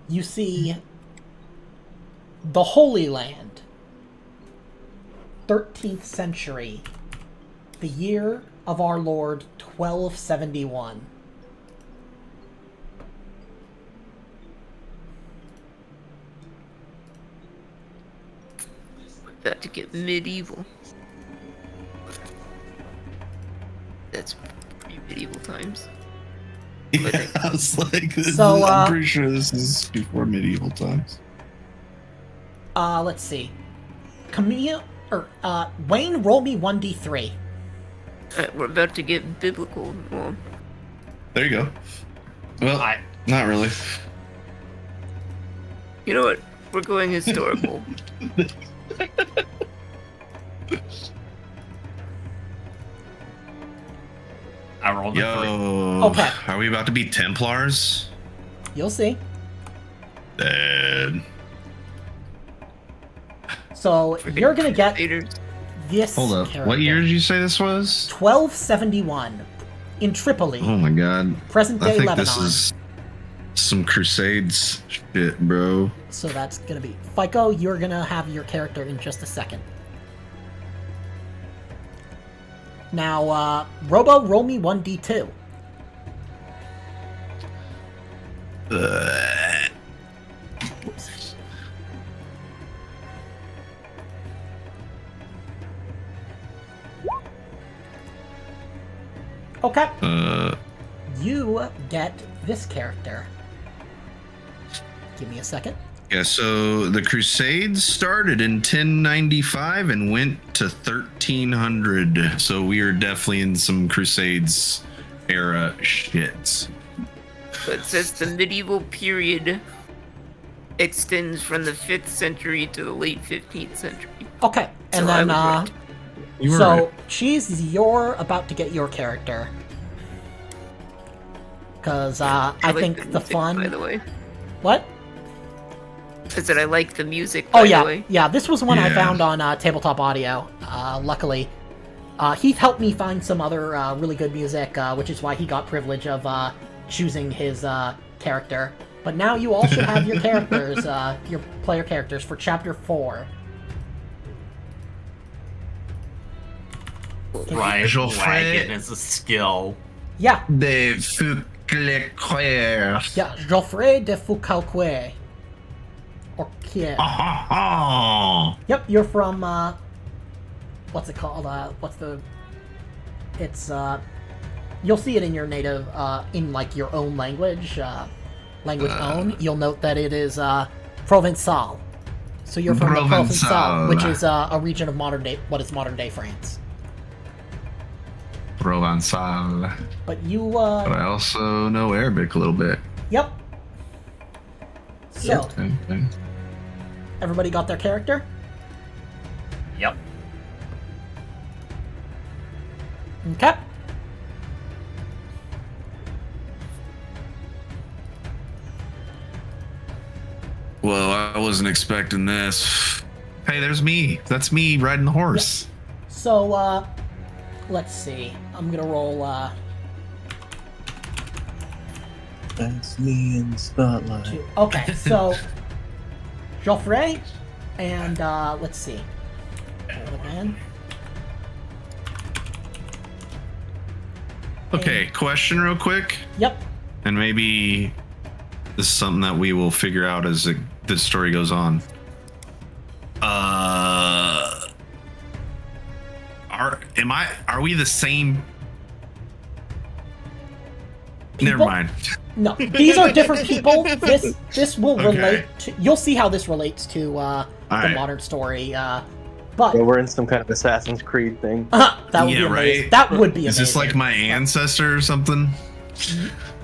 you see the Holy Land, 13th century, the year of our Lord, 1271. About to get medieval. That's pre-medieval times. Yeah, I was like, So, I'm pretty sure this is before medieval times. Let's see. Wayne, roll me 1d3. We're about to get biblical. Well, There you go. Well, not really. you know what? We're going historical. I rolled a 3. Okay. Are we about to be Templars? You'll see. Dead. So, you're gonna get Crusaders. this Hold up. character. What year did you say this was? 1271. In Tripoli. Oh my god. Present day I think Lebanon. this is some Crusades shit, bro. So that's gonna be... FICO, you're gonna have your character in just a second. Now, Robo, roll me 1d2. Oops. Okay. You get this character. Give me a second. Yeah, so the Crusades started in 1095 and went to 1300. So we are definitely in some Crusades era shit. But it says the medieval period extends from the 5th century to the late 15th century. Okay, and So I then, was right. You were so, right. Cheese, you're about to get your character. Because, I like think the music, fun... By the way, What? I said I like the music. Oh, By yeah. the way. Yeah, this was one I Yeah. found on Tabletop Audio, luckily. Heath helped me find some other really good music, which is why he got privilege of choosing his character. But now you all should have your characters, your player characters for Chapter 4. Right, Geoffrey. wagon is a skill. Yeah, De Fouclequer. yeah, Geoffrey de Foucault. Okay. Yep, you're from, what's it called? You'll see it in your native, in, like, your own language, own. You'll note that it is, Provençal. So you're from the Provençal. Provençal, which is, a region of what is modern-day France. Provençal. But you, But I also know Arabic a little bit. yep. So, Okay. everybody got their character? Yep. Okay. Well, I wasn't expecting this. Hey, there's me. That's me riding the horse. So, let's see. I'm gonna roll, That's me in the spotlight. 2. Okay, so, Geoffrey, and, let's see. Roll it again. Okay, question real quick. Yep. And maybe this is something that we will figure out as the story goes on. Are we the same? Never People? mind. No, these are different people. This will Okay. relate to... You'll see how this relates to, the right. modern story, but... So we're in some kind of Assassin's Creed thing. that would be Yeah, amazing. right? That would be Is amazing. this like my ancestor or something?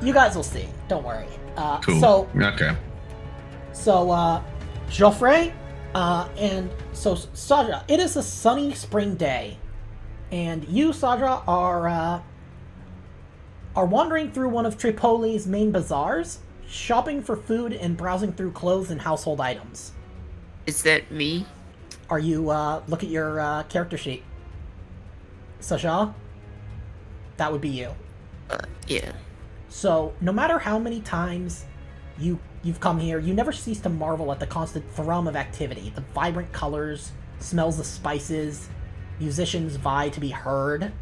You guys will see. Don't worry. Cool. So, Geoffrey, and so Saja, it is a sunny spring day, and you, Saja, are wandering through one of Tripoli's main bazaars, shopping for food and browsing through clothes and household items. Is that me? Are you, look at your, character sheet. Saja? That would be you. Yeah. So, no matter how many times You've come here. You never cease to marvel at the constant thrum of activity, the vibrant colors, smells of spices, musicians vie to be heard. Let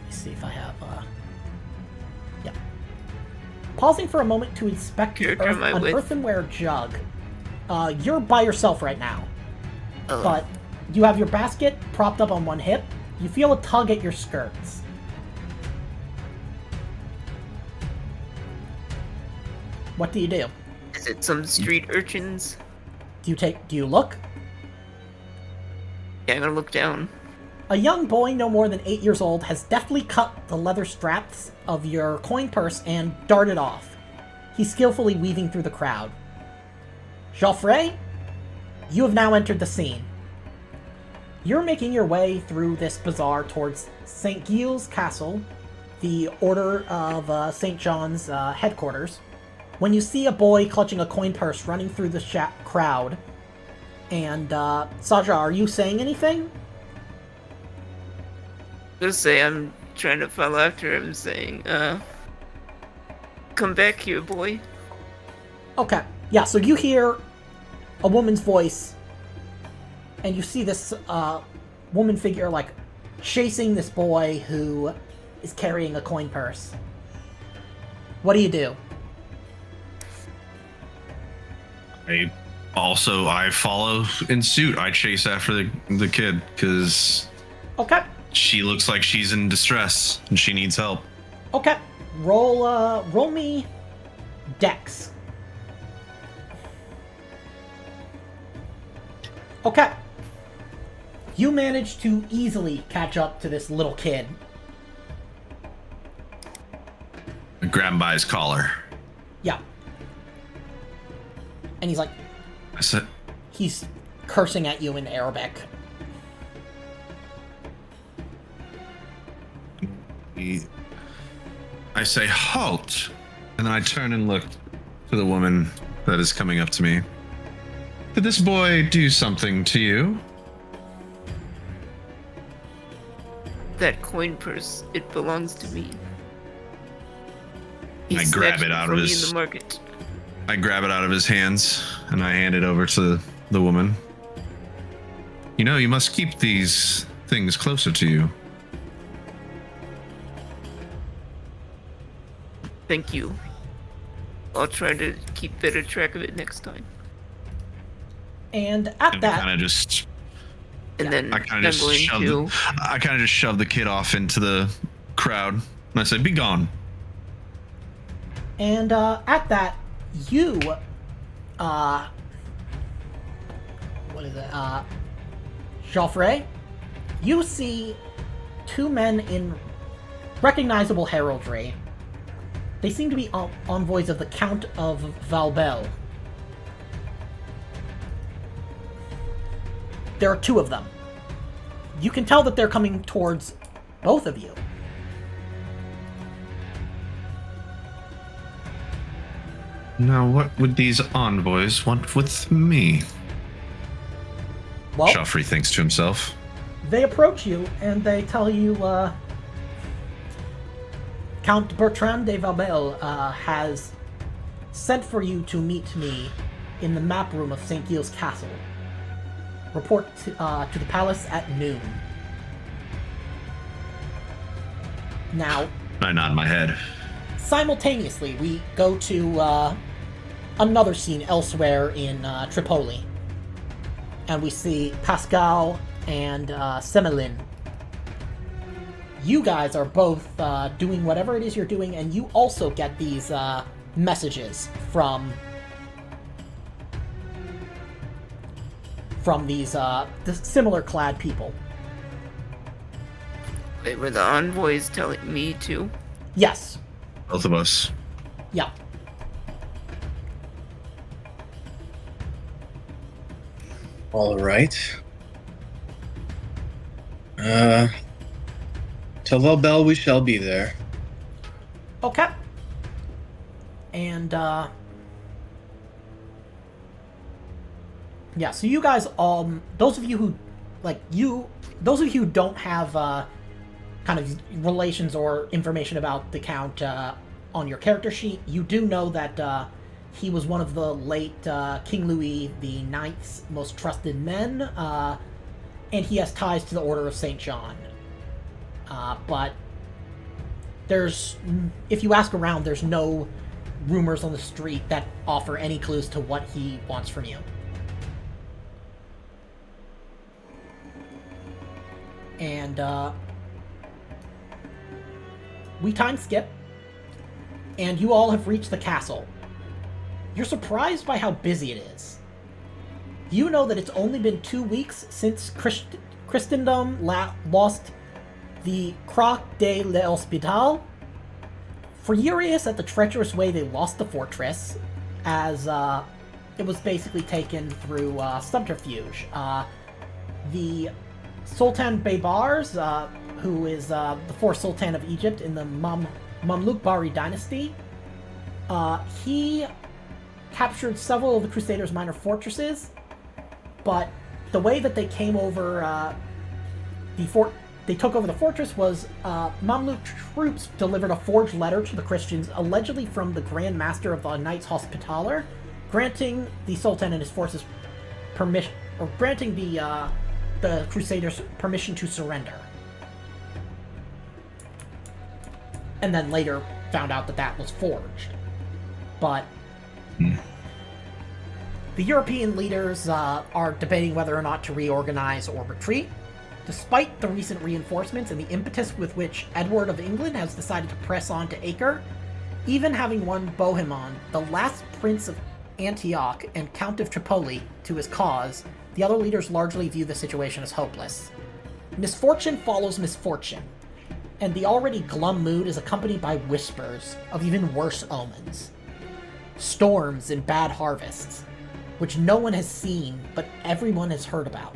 me see if I have. Yeah. Pausing for a moment to inspect Character am I an with? earthenware jug. You're by yourself right now, Oh, but you have your basket propped up on one hip. You feel a tug at your skirts. What do you do? is it some street urchins? Do you look? Yeah, I'm gonna look down. A young boy no more than 8 years old has deftly cut the leather straps of your coin purse and darted off. He's skillfully weaving through the crowd. Geoffrey, you have now entered the scene. You're making your way through this bazaar towards Saint-Gilles Castle, the Order of St. John's headquarters, when you see a boy clutching a coin purse running through the crowd. And, Saja, are you saying anything? Just say I'm trying to follow after him, saying, come back here, boy. Okay. Yeah, so you hear a woman's voice, and you see this woman figure, like, chasing this boy who is carrying a coin purse. What do you do? I follow in suit. I chase after the kid because Okay. she looks like she's in distress and she needs help. Okay. Roll me Dex. Okay. You manage to easily catch up to this little kid. I grab him by his collar. Yeah. And he's like, I said, he's cursing at you in Arabic. I say, halt! And then I turn and look to the woman that is coming up to me. Did this boy do something to you? That coin purse, it belongs to me. He I grab snatched it out from of me his- in the market. I grab it out of his hands and I hand it over to the woman. You know, you must keep these things closer to you. Thank you. I'll try to keep better track of it next time. And at And I that, kind of just, And then I kind of I'm just going shove to. I kind of just shove the kid off into the crowd and I say, "Be gone." And at that, you, what is it? Geoffrey, you see two men in recognizable heraldry. They seem to be envoys of the Count of Valbelle. There are two of them. You can tell that they're coming towards both of you. Now, what would these envoys want with me? Well, Joffrey thinks to himself. they approach you and they tell you, Count Bertrand de Valbelle has sent for you to meet me in the map room of Saint-Gilles Castle. Report to the palace at noon. Now, I nod my head. simultaneously, we go to another scene elsewhere in Tripoli. And we see Pascal and Semelin. You guys are both doing whatever it is you're doing, and you also get these messages from these similar clad people. Wait, were the envoys telling me to? Yes. Both of us. Yeah. All right. Till Valbelle, we shall be there. Okay. And yeah, so you guys those of you who don't have kind of relations or information about the Count on your character sheet. You do know that he was one of the late King Louis the Ninth's most trusted men, and he has ties to the Order of St. John. But if you ask around, there's no rumors on the street that offer any clues to what he wants from you. And we time skip, and you all have reached the castle. You're surprised by how busy it is. You know that it's only been 2 weeks since Christendom lost the Crac de l'Hospital. Furious at the treacherous way they lost the fortress, as it was basically taken through subterfuge. The Sultan Baybars, who is the fourth Sultan of Egypt in the Mamluk Bari dynasty, he captured several of the Crusaders' minor fortresses, but the way that they came over they took over the fortress was Mamluk troops delivered a forged letter to the Christians, allegedly from the Grand Master of the Knights Hospitaller, granting the Sultan and his forces permission, or granting the Crusaders permission to surrender. And then later found out that that was forged. But the European leaders are debating whether or not to reorganize or retreat. Despite the recent reinforcements and the impetus with which Edward of England has decided to press on to Acre, even having won Bohemond, the last prince of Antioch and Count of Tripoli, to his cause, the other leaders largely view the situation as hopeless. Misfortune follows misfortune, and the already glum mood is accompanied by whispers of even worse omens. Storms and bad harvests, which no one has seen but everyone has heard about.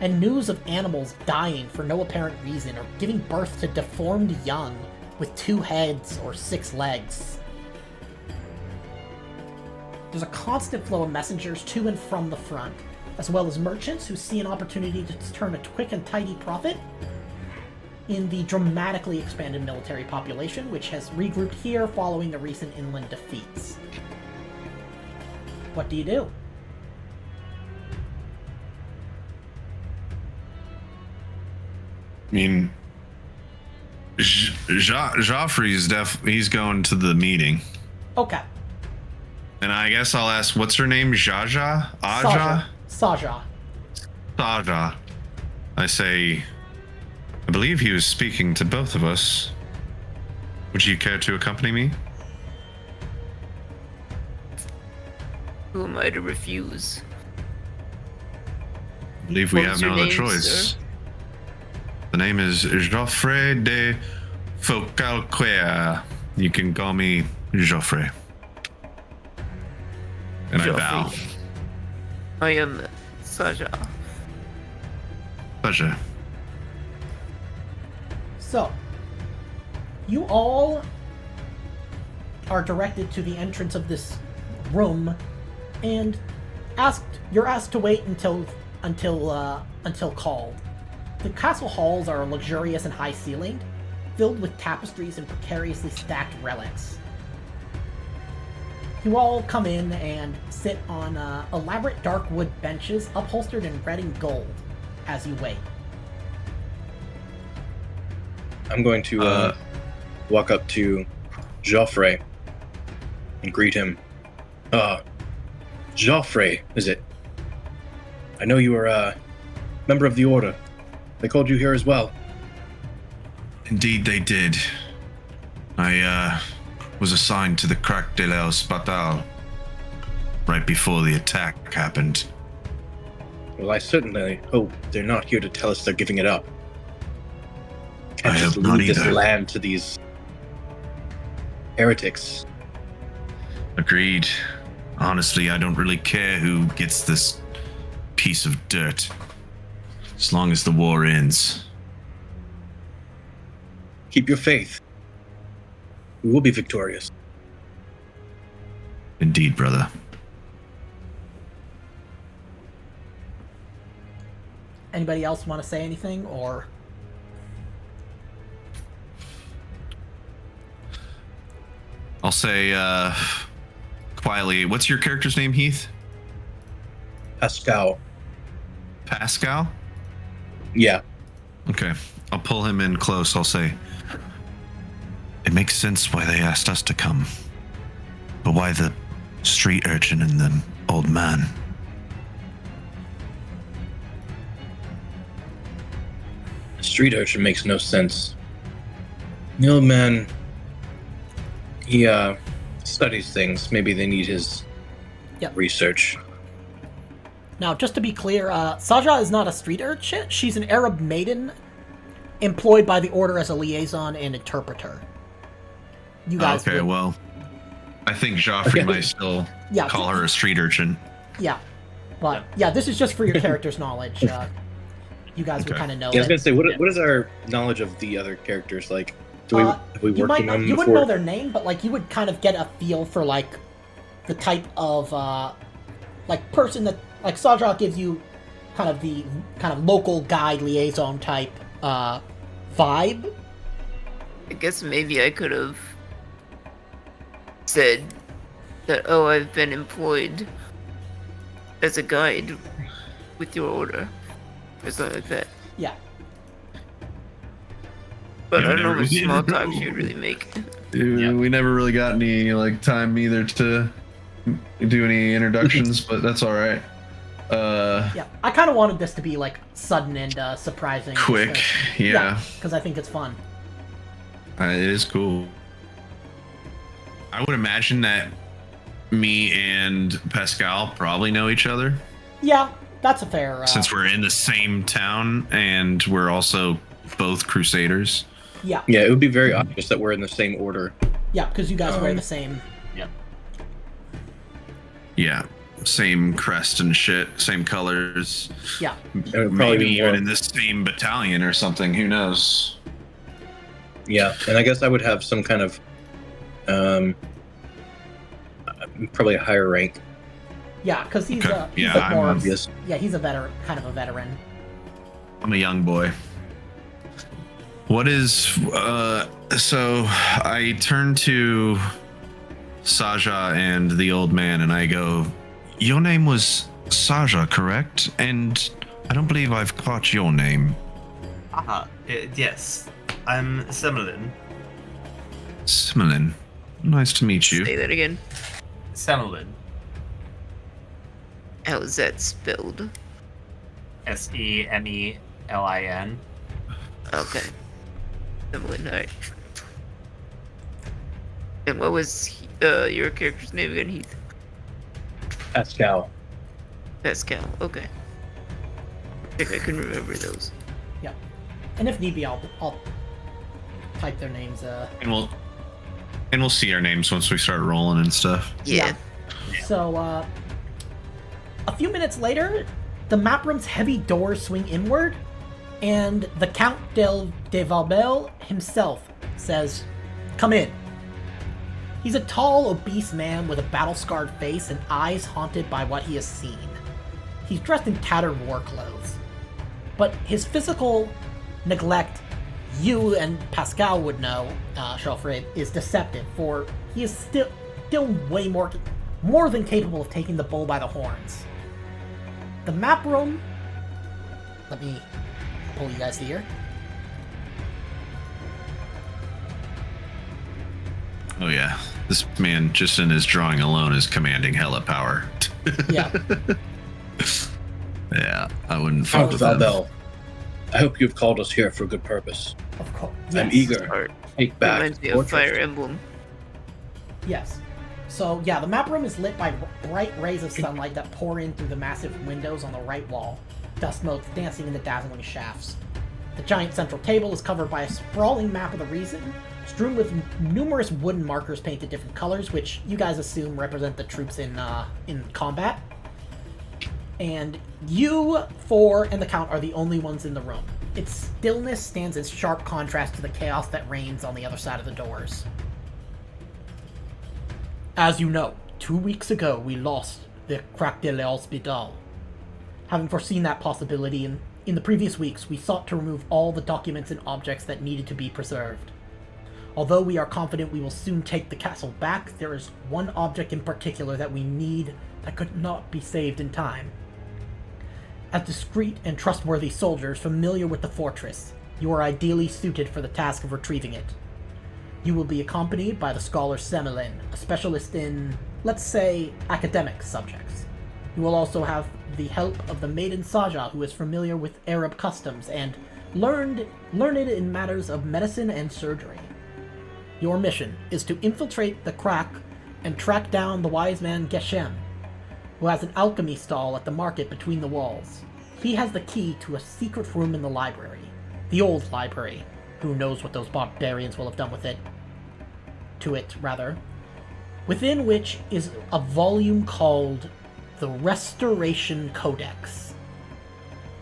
And news of animals dying for no apparent reason or giving birth to deformed young with 2 heads or 6 legs. There's a constant flow of messengers to and from the front, as well as merchants who see an opportunity to turn a quick and tidy profit in the dramatically expanded military population, which has regrouped here following the recent inland defeats. What do you do? I mean, Joffrey's he's going to the meeting. Okay. And I guess I'll ask, what's her name? Jaja? Aja? Saja. Saja. I say, I believe he was speaking to both of us. Would you care to accompany me? Who am I to refuse? I believe we What have was no your other name, choice. sir? The name is Geoffrey de Faucalquier. You can call me Geoffrey. And I bow. Geoffrey. I am Saja. Pleasure. So, you all are directed to the entrance of this room, and you're asked to wait until called. The castle halls are luxurious and high-ceilinged, filled with tapestries and precariously stacked relics. You all come in and sit on elaborate dark wood benches upholstered in red and gold as you wait. I'm going to walk up to Geoffrey and greet him. Geoffrey, is it? I know you are a member of the Order. They called you here as well. Indeed, they did. I was assigned to the Crac de l'Hospital right before the attack happened. Well, I certainly hope they're not here to tell us they're giving it up. Can't I just hope not leave this either. land to these heretics. Agreed. Honestly, I don't really care who gets this piece of dirt, as long as the war ends. Keep your faith. We will be victorious. Indeed, brother. Anybody else want to say anything, or? I'll say quietly, what's your character's name, Heath? Pascal. Pascal? Yeah. Okay. I'll pull him in close. I'll say, it makes sense why they asked us to come. But why the street urchin and the old man? The street urchin makes no sense. The old man, he studies things. Maybe they need his Yep. research. Now, just to be clear, Saja is not a street urchin. She's an Arab maiden employed by the Order as a liaison and interpreter. You guys Okay, would- well, I think Joffrey might still Yeah, call her a street urchin. Yeah. But, yeah, this is just for your character's knowledge. You guys would Okay. kind of know Yeah, I was that. gonna say, what is our knowledge of the other characters like? Have we you worked might with not, them you before? wouldn't know their name, but like you would kind of get a feel for like the type of like person that like Saja gives you kind of the kind of local guide liaison type vibe. I guess maybe I could have said that, oh, I've been employed as a guide with your order, or something like that. Yeah. But Yeah, I don't know never- what small talk she would really make. Yeah. We never really got any like time either to do any introductions, but that's all right. Yeah. I kind of wanted this to be like sudden and surprising. Quick, yeah. Because I think it's fun. It is cool. I would imagine that me and Pascal probably know each other Yeah, that's a fair. since we're in the same town and we're also both Crusaders. Yeah, Yeah, it would be very obvious that we're in the same order. yeah, because you guys wear the same. Yeah, same crest and shit, same colors. Yeah, It would probably Maybe be even more, in the same battalion or something. Who knows? yeah, and I guess I would have some kind of, probably a higher rank. yeah, because he's Okay. he's Yeah, a more I'm obvious. yeah he's a veteran, kind of a veteran. I'm a young boy. What is so I turn to Saja and the old man and I go, your name was Saja, correct? And I don't believe I've caught your name. Yes. I'm Semmelin. Similin. Nice to meet you. Say that again. Semmelin. How's that spelled? Semelin. Okay. Similar, alright. And what was your character's name again, Heath? Pascal. Pascal, okay. I think I can remember those. Yeah, and if need be, I'll type their names. And we'll see our names once we start rolling and stuff. Yeah. So, a few minutes later, the map room's heavy doors swing inward, and the Count de Valbelle himself says, "Come in." He's a tall, obese man with a battle-scarred face and eyes haunted by what he has seen. He's dressed in tattered war clothes. But his physical neglect, you and Pascal would know, Joffrey, is deceptive, for he is still way more than capable of taking the bull by the horns. The map room... Let me pull you guys here. Oh yeah. This man just in his drawing alone is commanding hella power. Yeah. Yeah, I wouldn't fuck Count with him. Valbelle, I hope you've called us here for a good purpose. Of course. I'm Yes. eager. Art. Take back. Reminds me the of Fire fortress. Emblem. Yes. So, yeah, the map room is lit by bright rays of sunlight that pour in through the massive windows on the right wall, dust motes dancing in the dazzling shafts. The giant central table is covered by a sprawling map of the region, strewn with numerous wooden markers painted different colors, which you guys assume represent the troops in combat. And you, Four, and the Count are the only ones in the room. Its stillness stands in sharp contrast to the chaos that reigns on the other side of the doors. As you know, 2 weeks ago we lost the Crac de l'Hospital. Having foreseen that possibility, in the previous weeks we sought to remove all the documents and objects that needed to be preserved. Although we are confident we will soon take the castle back, there is one object in particular that we need that could not be saved in time. As discreet and trustworthy soldiers familiar with the fortress, you are ideally suited for the task of retrieving it. You will be accompanied by the scholar Semelin, a specialist in, let's say, academic subjects. You will also have the help of the maiden Saja, who is familiar with Arab customs and learned in matters of medicine and surgery. Your mission is to infiltrate the Crac and track down the wise man Geshem, who has an alchemy stall at the market between the walls. He has the key to a secret room in the library. The old library. Who knows what those barbarians will have done with it? Within which is a volume called the Restoration Codex.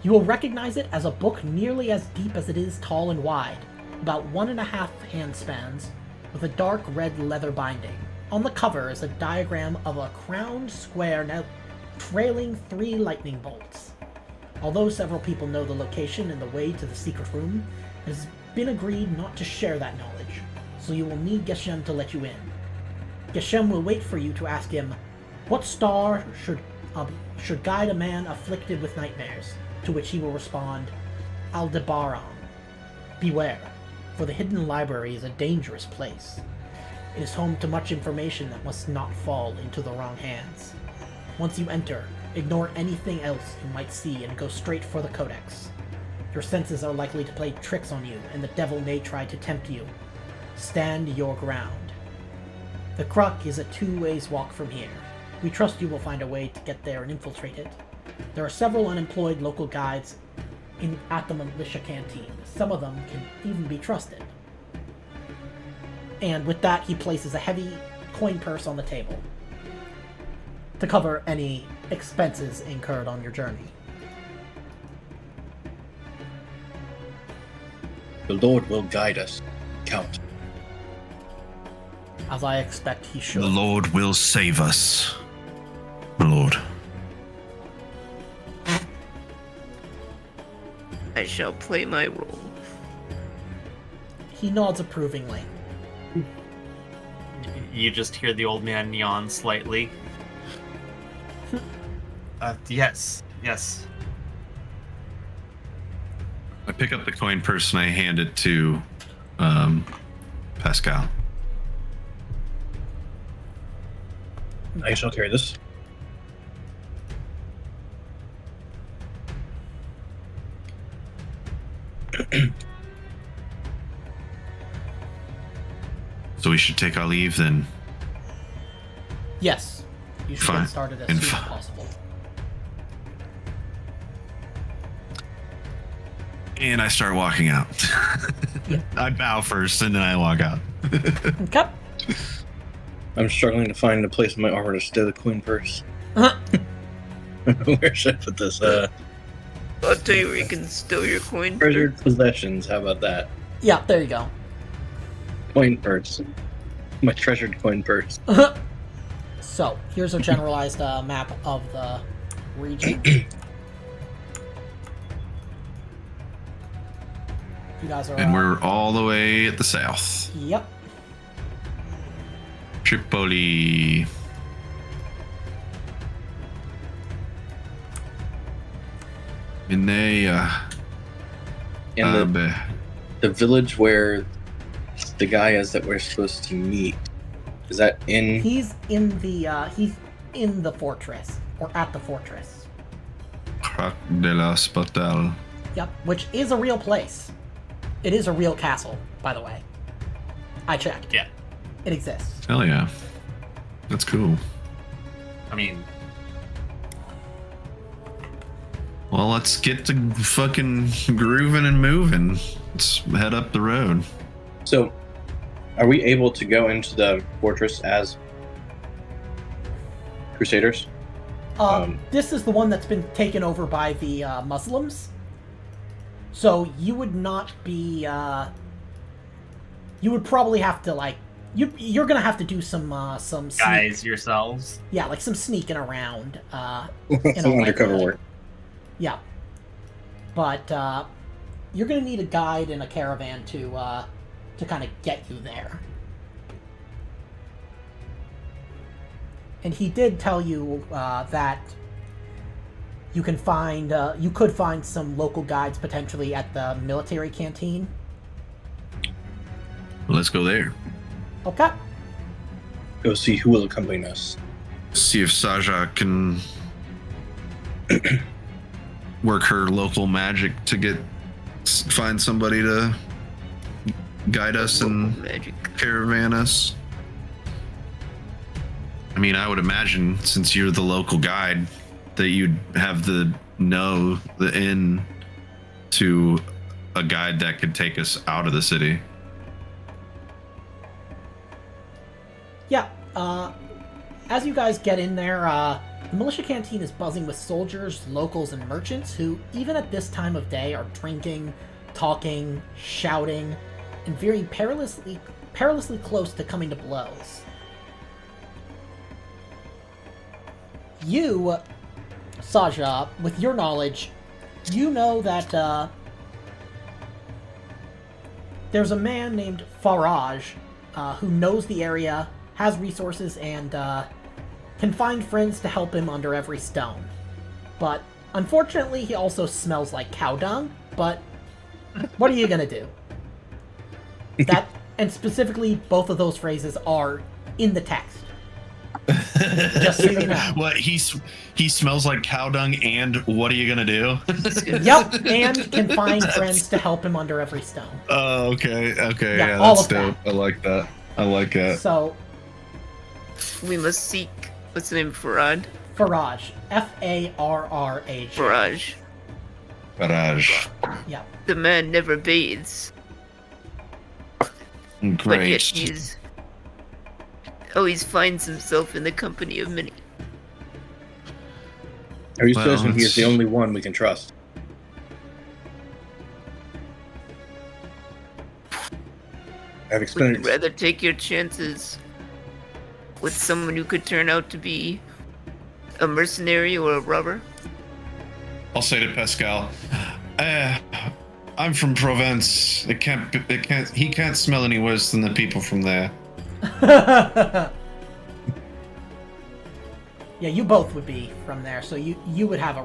You will recognize it as a book nearly as deep as it is tall and wide, about 1.5 hand spans, with a dark red leather binding. On the cover is a diagram of a crowned square now trailing 3 lightning bolts. Although several people know the location and the way to the secret room, it has been agreed not to share that knowledge, so you will need Geshem to let you in. Geshem will wait for you to ask him, what star should guide a man afflicted with nightmares, to which he will respond, Aldebaran. Beware, for the hidden library is a dangerous place. It is home to much information that must not fall into the wrong hands. Once you enter, ignore anything else you might see and go straight for the Codex. Your senses are likely to play tricks on you, and the devil may try to tempt you. Stand your ground. The Crac is a 2-ways walk from here. We trust you will find a way to get there and infiltrate it. There are several unemployed local guides at the militia canteen. Some of them can even be trusted. And with that, he places a heavy coin purse on the table to cover any expenses incurred on your journey. The Lord will guide us, Count. As I expect he should. The Lord will save us. My lord. I shall play my role. He nods approvingly. You just hear the old man yawn slightly. Yes. I pick up the coin purse and I hand it to Pascal. I shall carry this. So we should take our leave then. Yes. You should Fine. get started as And soon as fi- possible. And I start walking out. Yep. I bow first and then I walk out. Okay. I'm struggling to find a place in my armor to stow the coin purse. Where should I put this? I'll tell you where you can stow your coin. Treasured possessions. How about that? Yeah, there you go. Coin purse. My treasured coin purse. So, here's a generalized map of the region. You guys are... And we're all the way at the south. Yep. Tripoli. Minea. And the village where the guy is that we're supposed to meet, is that in? He's in the fortress, or at the fortress. Crac de la Spatal. Yep, which is a real place. It is a real castle, by the way. I checked. Yeah. It exists. Hell yeah. That's cool. I mean, Well, let's get to fucking grooving and moving. Let's head up the road. So, are we able to go into the fortress as crusaders? This is the one that's been taken over by the Muslims. So you would not be. You would probably have to like. You're gonna have to do some guys yourselves. Yeah, like some sneaking around. Some undercover work. Yeah, but you're gonna need a guide and a caravan to to kind of get you there. And he did tell you that you could find some local guides potentially at the military canteen. Let's go there. Okay. Go see who will accompany us. See if Saja can work her local magic to find somebody to guide us and Magic. caravan us. I mean, I would imagine since you're the local guide that you'd have the in to a guide that could take us out of the city. Yeah, as you guys get in there, the militia canteen is buzzing with soldiers, locals, and merchants who, even at this time of day, are drinking, talking, shouting, and veering perilously close to coming to blows. You, Saja, with your knowledge, you know that there's a man named Faraj who knows the area, has resources, and can find friends to help him under every stone. But unfortunately, he also smells like cow dung, but what are you gonna do? That, and specifically, both of those phrases are in the text. Just so you know. What, he smells like cow dung, and what are you gonna do? Yep, and can find friends to help him under every stone. Oh, okay, Yeah, yeah, all that's of that. dope. I like that. I like that. So, We must seek. What's the name? Farad? Faraj. Farraj. Faraj. Barrage. Yeah. The man never bathes, but yet Great. he's always finds himself in the company of many. Are you Well, certain he is the it's- only one we can trust? I have Would you experience. rather take your chances with someone who could turn out to be a mercenary or a robber? I'll say to Pascal, I'm from Provence. He can't smell any worse than the people from there. Yeah, you both would be from there, so you would have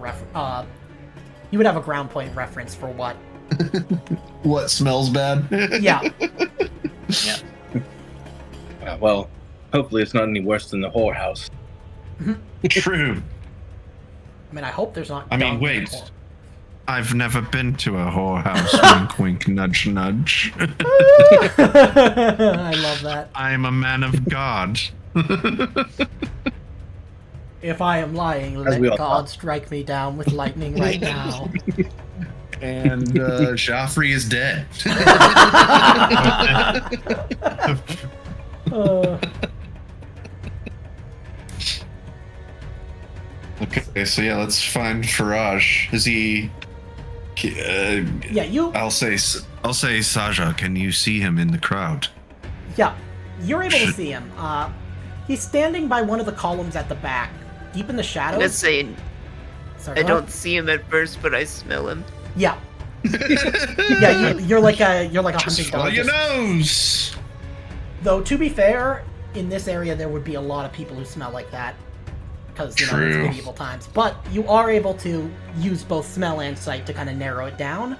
you would have a ground point reference for what. What smells bad? Yeah. Yeah. Well, hopefully it's not any worse than the whorehouse. True. I mean, I hope there's not. I mean, dung wait. in the hole. I've never been to a whorehouse. Wink, wink, nudge, nudge. I love that. I'm a man of God. If I am lying, As we let all God strike me down with lightning right now. And Joffrey is dead. Uh, Okay, so yeah, let's find Faraj. Is he? yeah, I'll say, Saja. Can you see him in the crowd? Yeah, you're able to see him. He's standing by one of the columns at the back, deep in the shadows. Let's say Sorry, I go don't ahead. see him at first, but I smell him. Yeah. Yeah, you're like a hunting Just follow dog. your nose. Though to be fair, in this area there would be a lot of people who smell like that, because it's True. medieval times. But you are able to use both smell and sight to kind of narrow it down.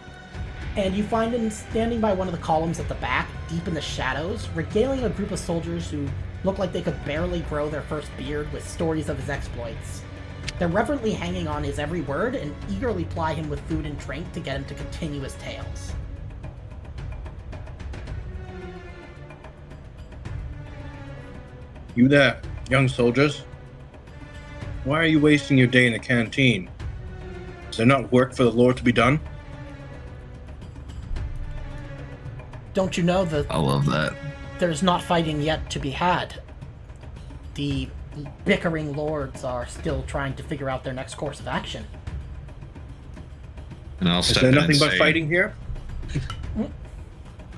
And you find him standing by one of the columns at the back, deep in the shadows, regaling a group of soldiers who look like they could barely grow their first beard with stories of his exploits. They're reverently hanging on his every word and eagerly ply him with food and drink to get him to continue his tales. You there, young soldiers? Why are you wasting your day in the canteen? Is there not work for the Lord to be done? Don't you know that I love that. there's not fighting yet to be had? The bickering lords are still trying to figure out their next course of action. And I'll Is step there in nothing and but say, fighting here?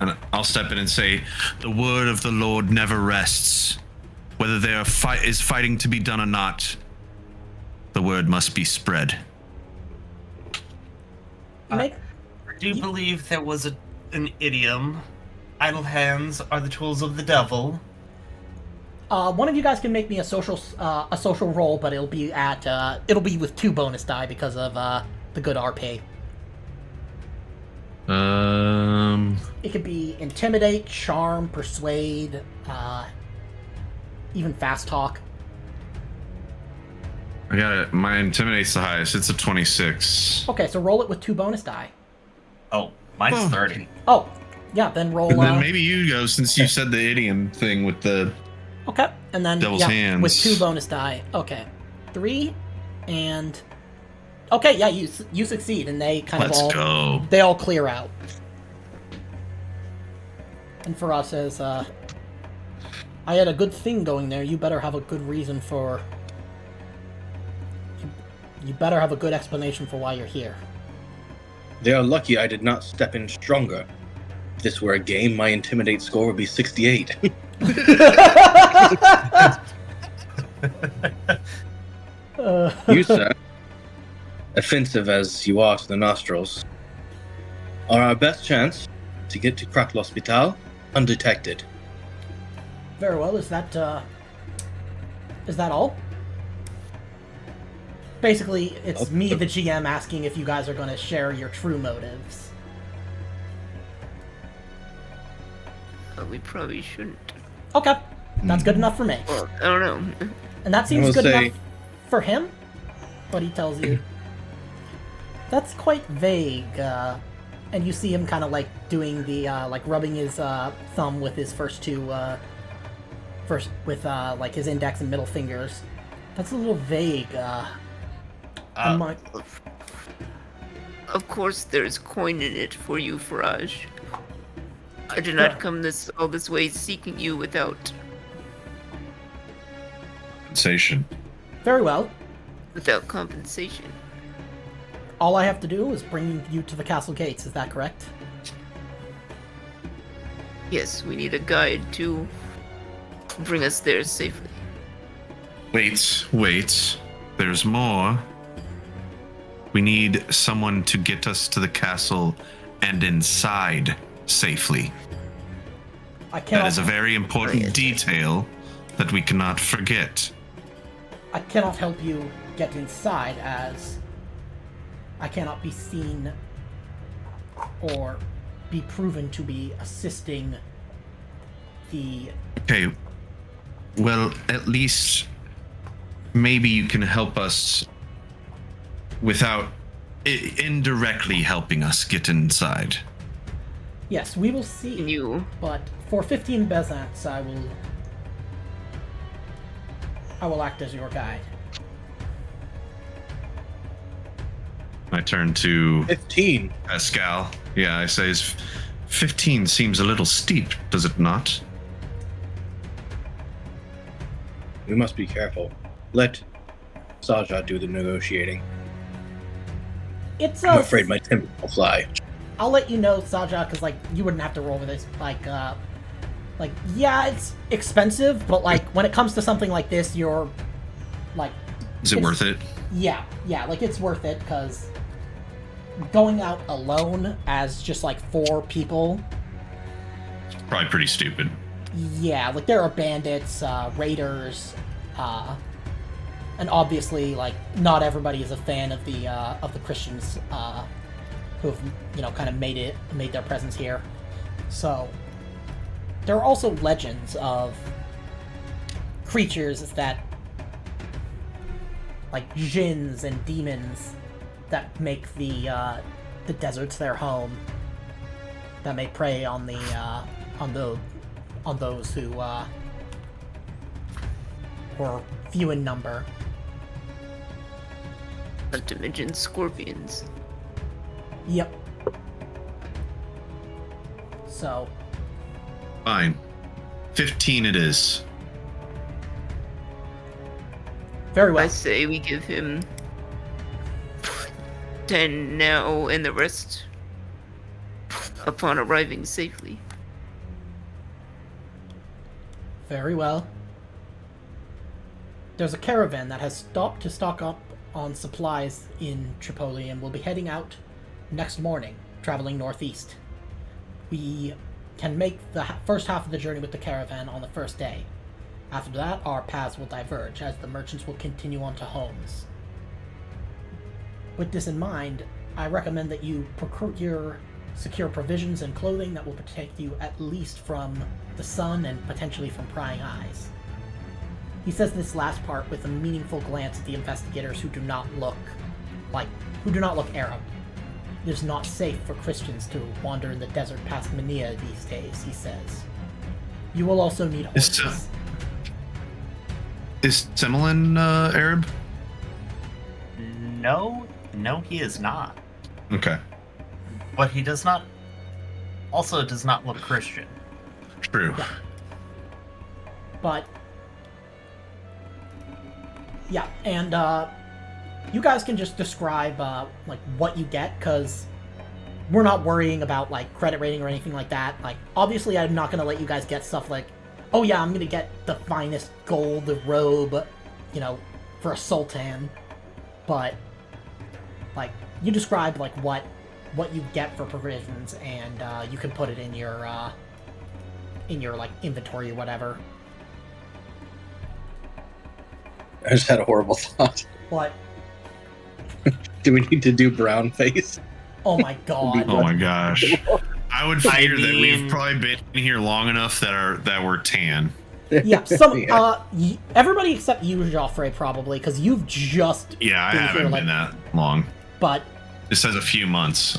And I'll step in and say, the word of the Lord never rests. Whether there is fighting to be done or not, the word must be spread. Make I do believe there was an idiom. idle hands are the tools of the devil. One of you guys can make me a social roll, but it'll be with 2 bonus die because of the good RP. It could be intimidate, charm, persuade, even fast talk. I got it. My intimidate's the highest. It's a 26. Okay, so roll it with 2 bonus die. Oh, mine's Oh. 30. Oh, yeah, then roll. And then maybe you go, since you said the idiom thing with the... Okay, and then Devil's hands. with 2 bonus die. Okay, 3, and okay, yeah, you succeed, and they kind Let's of all go. they all clear out. And for us, as I had a good thing going there, you better have a good reason for. You better have a good explanation for why you're here. They are lucky I did not step in stronger. If this were a game, my intimidate score would be 68. You, sir, offensive as you are to the nostrils, are our best chance to get to Crac l'Hospital undetected. Very well. Is that all? Basically, it's me, the GM, asking if you guys are going to share your true motives. We probably shouldn't. Okay, that's good enough for me. Well, I don't know. And that seems will good say- enough for him? But he tells you. That's quite vague, and you see him kind of like doing the, like rubbing his thumb with his first like his index and middle fingers. That's a little vague, am I- Of course, there's coin in it for you, Faraj. I did not come all this way seeking you without Sensation. Very well. compensation. All I have to do is bring you to the castle gates, is that correct? Yes, we need a guide to bring us there safely. Wait. There's more. We need someone to get us to the castle and inside safely. I cannot, That is a very important detail that we cannot forget. I cannot help you get inside, as I cannot be seen or be proven to be assisting the... Okay. Well, at least maybe you can help us without indirectly helping us get inside. Yes, we will see. You. But for 15 bezants, I will act as your guide. I turn to 15. Pascal. Yeah, I say 15 seems a little steep, does it not? We must be careful. Let Saja do the negotiating. It's I'm afraid my temper will fly. I'll let you know, Saja, because like you wouldn't have to roll with this. Like yeah, it's expensive, but like when it comes to something like this, you're like. Is it worth it? Yeah, like it's worth it because going out alone as just like 4 people. Probably pretty stupid. Yeah, like there are bandits, raiders, and obviously like not everybody is a fan of the Christians who've kind of made their presence here. So there are also legends of creatures that like jinns and demons that make the deserts their home, that may prey on those who were few in number. Not to mention scorpions. Yep. So, Fine. 15 it is. very well. I say we give him 10 now and the rest upon arriving safely. Very well. There's a caravan that has stopped to stock up on supplies in Tripoli and will be heading out next morning, traveling northeast. We can make the first half of the journey with the caravan on the first day. After that, our paths will diverge, as the merchants will continue on to homes. With this in mind, I recommend that you secure provisions and clothing that will protect you at least from the sun and potentially from prying eyes. He says this last part with a meaningful glance at the investigators who do not look Arab. It is not safe for Christians to wander in the desert past Mania these days, he says. You will also need horses. Is Similin Arab? No, he is not. Okay. But he does not look Christian. True. Yeah. But yeah, and you guys can just describe like what you get, because we're not worrying about like credit rating or anything like that. Like, obviously, I'm not gonna let you guys get stuff like, oh yeah, I'm gonna get the finest gold robe, for a sultan. But like, you describe like what you get for provisions, and you can put it in your like inventory or whatever. I just had a horrible thought. What? Do we need to do brown face? Oh my god. Oh my gosh. I would figure that mean- we've probably been here long enough that we're tan. Yeah, everybody except you, Joffrey, probably, because you've just Yeah, I been here, haven't like, been that long. But It says a few months.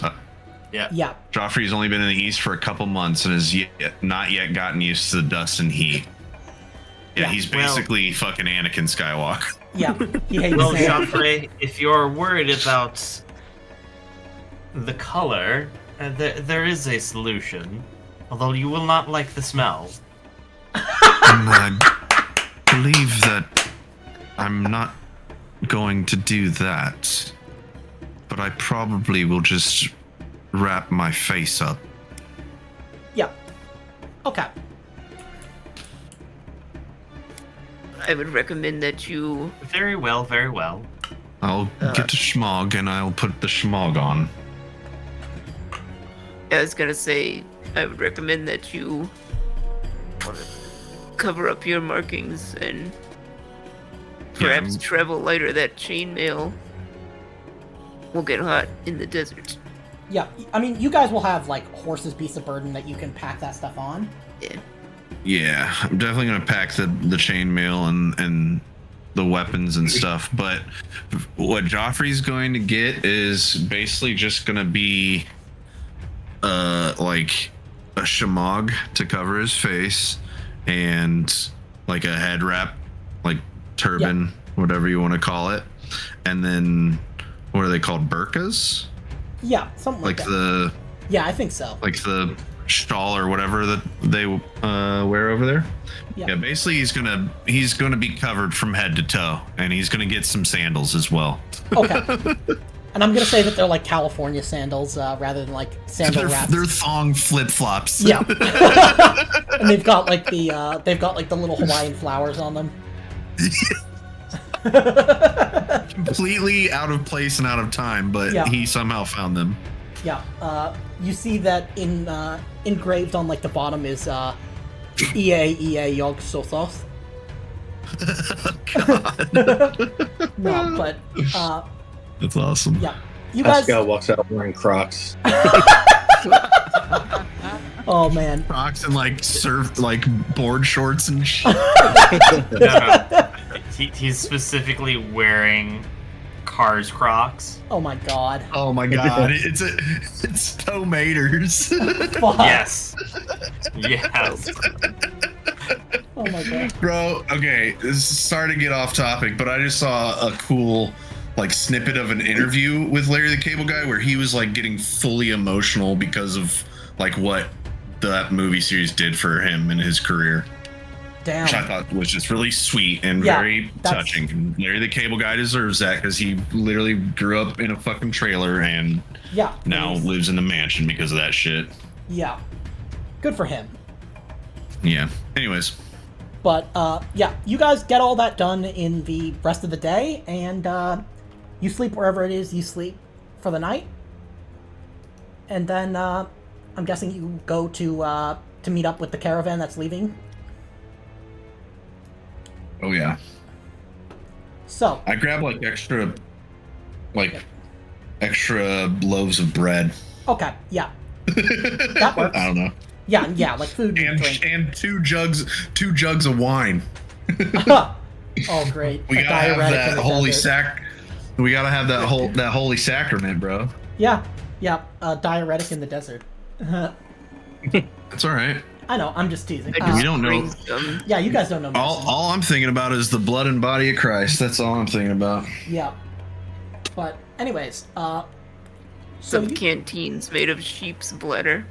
yeah, Joffrey's only been in the East for a couple months and has not yet gotten used to the dust and heat. Yeah, Yeah, he's basically fucking Anakin Skywalker. yeah, he hates Well, sand. Joffrey, if you're worried about the color, there is a solution. Although you will not like the smell. I believe that I'm not going to do that. But I probably will just wrap my face up. Yeah. Okay. I would recommend that you Very well, very well. I'll get a schmog and I'll put the schmog on. I was gonna say, I would recommend that you cover up your markings and perhaps travel lighter. That chainmail will get hot in the desert. Yeah, I mean, you guys will have like horses, beasts of burden that you can pack that stuff on. Yeah. Yeah, I'm definitely gonna pack the chainmail and the weapons and stuff. But what Joffrey's going to get is basically just gonna be like a shamog to cover his face and like a head wrap, like turban, whatever you want to call it, and then what are they called? Burkas? Yeah, something like that. Yeah, I think so. Like the shawl or whatever that they wear over there. Yeah. Yeah, basically he's gonna be covered from head to toe, and he's gonna get some sandals as well. Okay. And I'm gonna say that they're like California sandals rather than like sandal wraps. They're thong flip flops. Yeah. And they've got like the little Hawaiian flowers on them. Completely out of place and out of time, but Yeah. he somehow found them. Yeah. You see that engraved on like the bottom is EA Yog Sothoth. God. No, but That's awesome. yeah. You guys. Pascal walks out wearing Crocs. Oh man. Crocs and like surf like board shorts and shit. No. He's specifically wearing Cars Crocs. Oh my god. Oh my god, it's tomatoes. Fuck. Yes. Yes. Oh my god. Bro, okay, this is starting to get off topic, but I just saw a cool like snippet of an interview with Larry the Cable Guy where he was like getting fully emotional because of like what that movie series did for him in his career. Damn. Which I thought was just really sweet and Yeah, very touching. And Larry the Cable Guy deserves that because he literally grew up in a fucking trailer and Yeah. now he's- lives in a mansion because of that shit. Yeah. Good for him. Yeah. Anyways, But yeah, you guys get all that done in the rest of the day, and you sleep wherever it is you sleep for the night. And then I'm guessing you go to meet up with the caravan that's leaving. Oh yeah. So I grab extra loaves of bread. okay, yeah, that works. I don't know. Yeah, like food and drink. And two jugs of wine. Oh, great! We A gotta have diuretic in that the holy desert. We gotta have that holy sacrament, bro. Yeah, diuretic in the desert. That's all right. I know. I'm just teasing. I just we don't know. bring some- Yeah, you guys don't know. All I'm thinking about is the blood and body of Christ. That's all I'm thinking about. Yeah. But anyways, so some canteens made of sheep's bladder.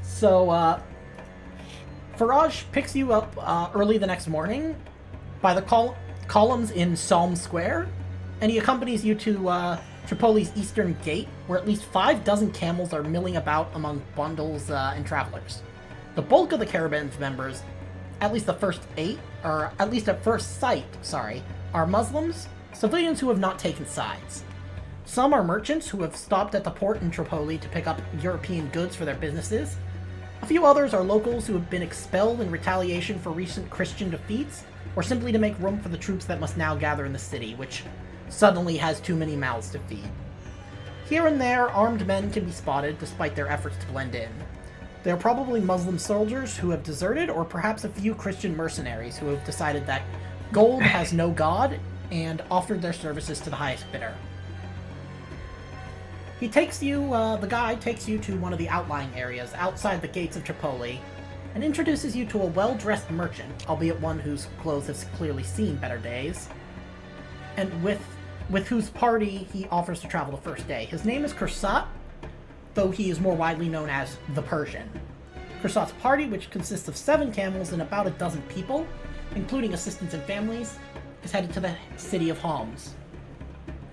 So, Faraj picks you up early the next morning by the columns in Psalm Square, and he accompanies you to Tripoli's eastern gate, where at least 5 dozen camels are milling about among bundles and travelers. The bulk of the caravan's members, at least the first 8, or at least at first sight, are Muslims, civilians who have not taken sides. Some are merchants who have stopped at the port in Tripoli to pick up European goods for their businesses. A few others are locals who have been expelled in retaliation for recent Christian defeats, or simply to make room for the troops that must now gather in the city, which suddenly has too many mouths to feed. Here and there, armed men can be spotted despite their efforts to blend in. They are probably Muslim soldiers who have deserted, or perhaps a few Christian mercenaries who have decided that gold has no god and offered their services to the highest bidder. He takes you, the guide takes you to one of the outlying areas outside the gates of Tripoli and introduces you to a well-dressed merchant, albeit one whose clothes have clearly seen better days, and with whose party he offers to travel the first day. His name is Crusade, though he is more widely known as the Persian. Crusade's party, which consists of 7 camels and about a dozen people, including assistants and families, is headed to the city of Homs.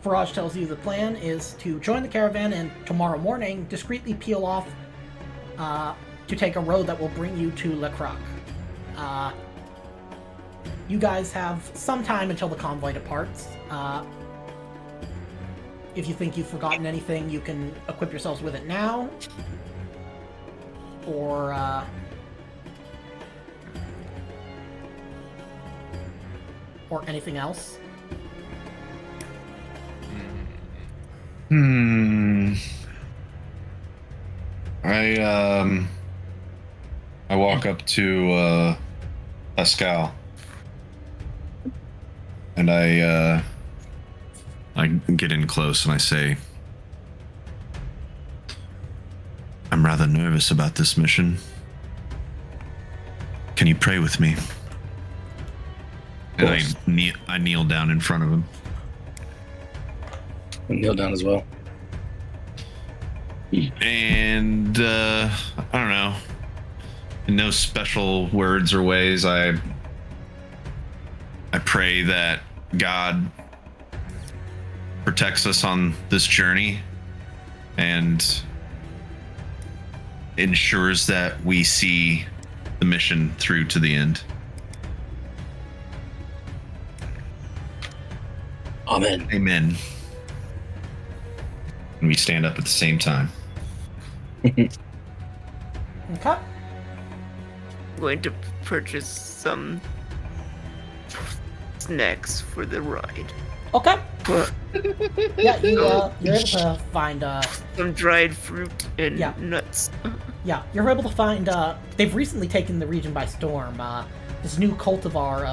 Faraj tells you the plan is to join the caravan and tomorrow morning discreetly peel off to take a road that will bring you to Le Crac. You guys have some time until the convoy departs. If you think you've forgotten anything, you can equip yourselves with it now. Or anything else. I walk up to Pascal, and I get in close and I say, I'm rather nervous about this mission. Can you pray with me? And I kneel down in front of him. I kneel down as well. And I don't know, in no special words or ways, I pray that God protects us on this journey and ensures that we see the mission through to the end. Amen. Amen. And we stand up at the same time. Okay. Going to purchase some snacks for the ride. Okay. But Yeah, you're able to find some dried fruit and Yeah. nuts. yeah, you're able to find they've recently taken the region by storm. This new cultivar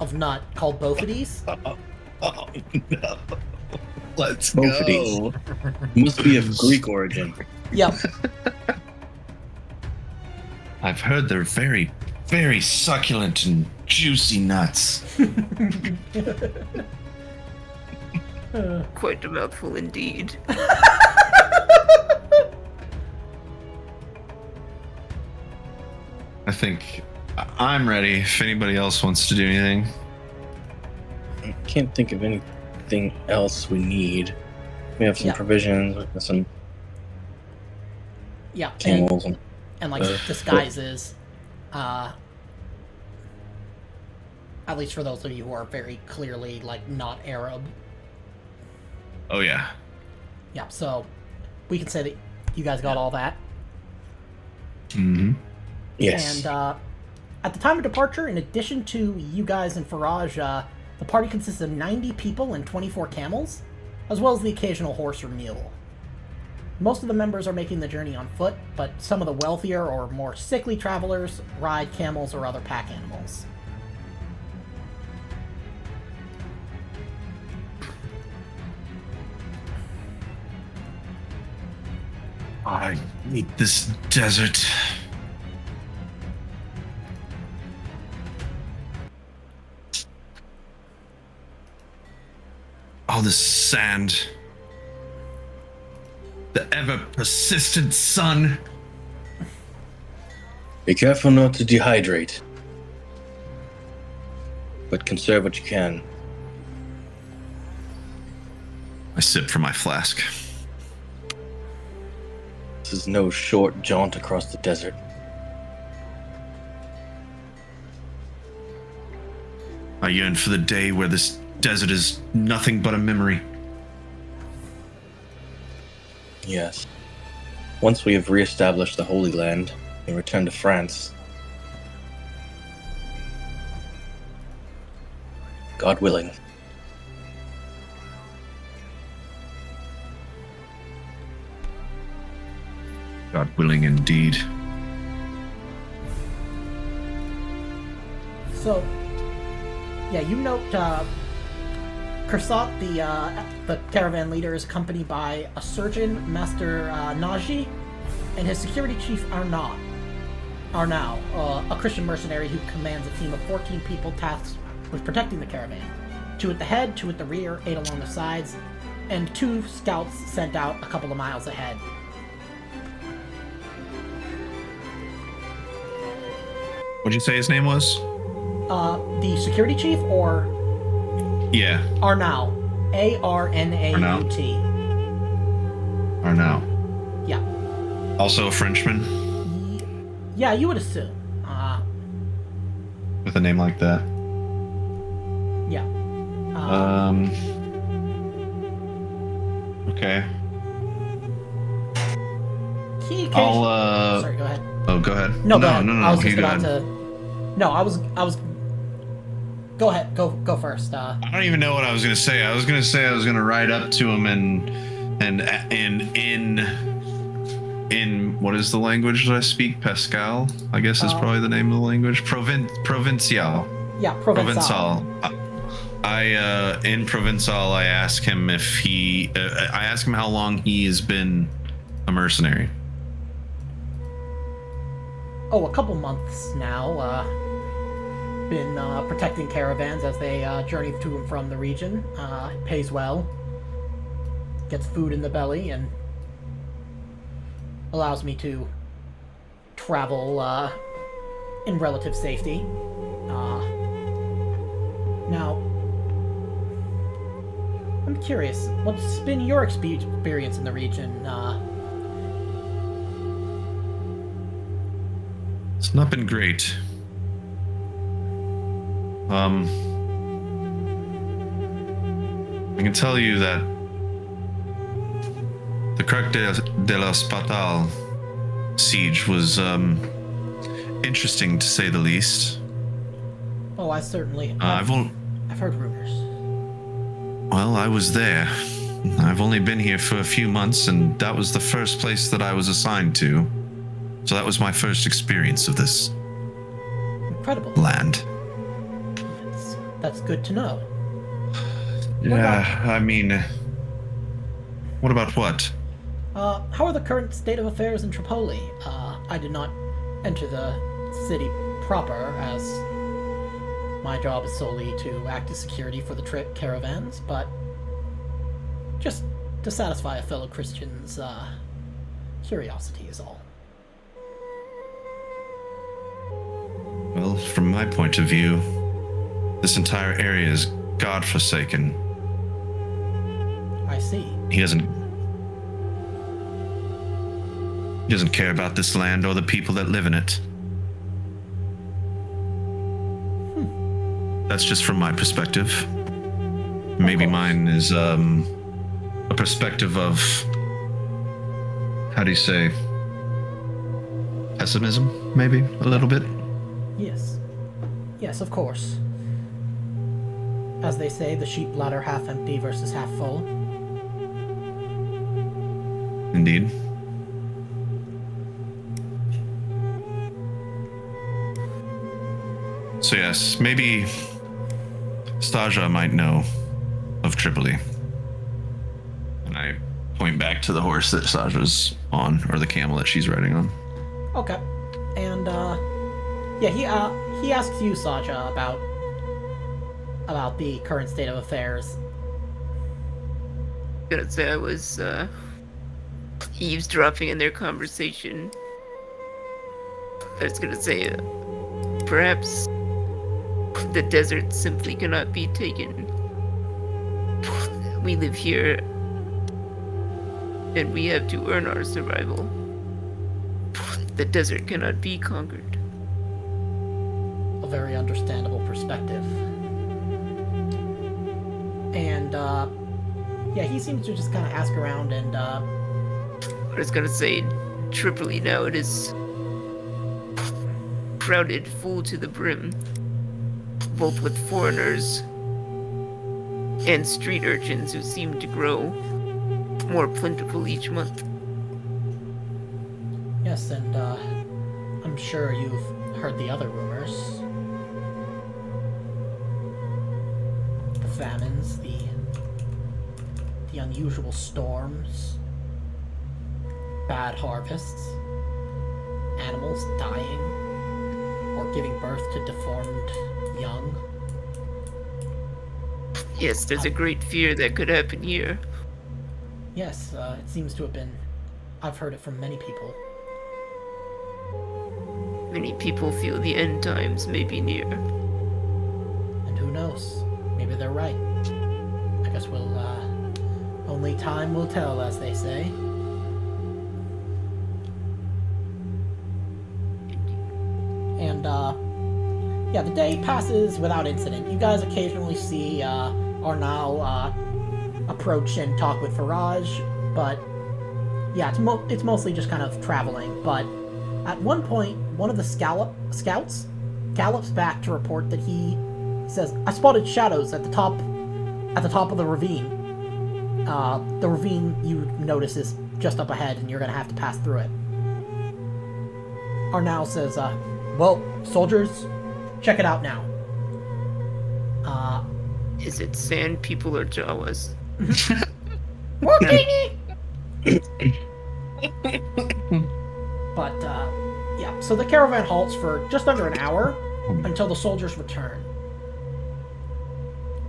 of nut called Bophides. Oh no. Let's Bophides. Must be of Greek origin. Yep. I've heard they're very, very succulent and juicy nuts. Quite a mouthful indeed. I think I'm ready if anybody else wants to do anything. I can't think of anything else we need. We have some Yeah. provisions, we have some Yeah. camels, and And like disguises, at least for those of you who are very clearly like not Arab. Oh yeah. Yeah, so we can say that You guys got all that. Mm-hmm. Yes. And at the time of departure, in addition to you guys and Faraj, the party consists of 90 people and 24 camels, as well as the occasional horse or mule. Most of the members are making the journey on foot, but some of the wealthier or more sickly travelers ride camels or other pack animals. I hate this desert. All this sand. The ever-persistent sun. Be careful not to dehydrate. But conserve what you can. I sip from my flask. This is no short jaunt across the desert. I yearn for the day where this desert is nothing but a memory. Yes. Once we have reestablished the Holy Land and return to France, God willing. God willing indeed. So, yeah, you note Kersat, the caravan leader, is accompanied by a surgeon, Master Naji, and his security chief Arnaud, a Christian mercenary who commands a team of 14 people tasked with protecting the caravan. 2 at the head, 2 at the rear, 8 along the sides, and 2 scouts sent out a couple of miles ahead. What'd you say his name was? The security chief, or Yeah. Arnaud. A-R-N-A-U-T. Arnaud. Yeah. Also a Frenchman Yeah, you would assume. with a name like that. Yeah. Okay. He I'll Sorry, go ahead. Oh, go ahead. No, no, go ahead. no, no. I was just You go about ahead. to. No, I was. Go ahead. Go first. I don't even know what I was gonna say. I was gonna ride up to him and in what is the language that I speak? Pascal, I guess is probably the name of the language. Provincial. Yeah, Provençal. In Provençal, I ask him if he. I ask him how long he has been a mercenary. Oh, a couple months now. Been protecting caravans as they journey to and from the region. Pays well. Gets food in the belly and allows me to travel in relative safety. Now, I'm curious, what's been your experience in the region? It's not been great. I can tell you that the Crac de l'Hospital siege was interesting to say the least. Oh, I certainly. I've heard rumors. Well, I was there. I've only been here for a few months, and that was the first place that I was assigned to. So that was my first experience of this Incredible. land. That's good to know. Yeah, I mean, what about what? How are the current state of affairs in Tripoli? I did not enter the city proper, as my job is solely to act as security for the trip caravans, but just to satisfy a fellow Christian's curiosity is all. Well, from my point of view, this entire area is godforsaken. I see. He doesn't care about this land or the people that live in it. That's just from my perspective. Maybe mine is a perspective of how do you say, pessimism, maybe a little bit. Yes. Yes, of course. As they say, the sheep bladder half empty versus half full. Indeed. So yes, maybe Staja might know of Tripoli. And I point back to the horse that Staja's on, or the camel that she's riding on. Okay. And, yeah, he asks you, Saja, about the current state of affairs. Gonna say I was eavesdropping in their conversation. I was gonna say perhaps the desert simply cannot be taken. We live here and we have to earn our survival. The desert cannot be conquered. A very understandable perspective. And, yeah, he seems to just kind of ask around and, I was gonna say, Tripoli now, it is crowded full to the brim, both with foreigners and street urchins who seem to grow more plentiful each month. yes, and, I'm sure you've heard the other rumors. The famines, the unusual storms, bad harvests, animals dying, or giving birth to deformed young. Yes, there's a great fear that could happen here. Yes, it seems to have been. I've heard it from many people. Many people feel the end times may be near. And who knows? Maybe they're right. I guess we'll, only time will tell, as they say. And, yeah, the day passes without incident. You guys occasionally see, Arnal, approach and talk with Faraj, but, yeah, it's mostly just kind of traveling, but at one point, one of the scouts gallops back to report that he says, I spotted shadows at the top of the ravine. The ravine, you notice, is just up ahead, and you're gonna have to pass through it. Arnal says, well, soldiers, check it out now. Is it sand people or Jawas? But, yeah, so the caravan halts for just under an hour until the soldiers return.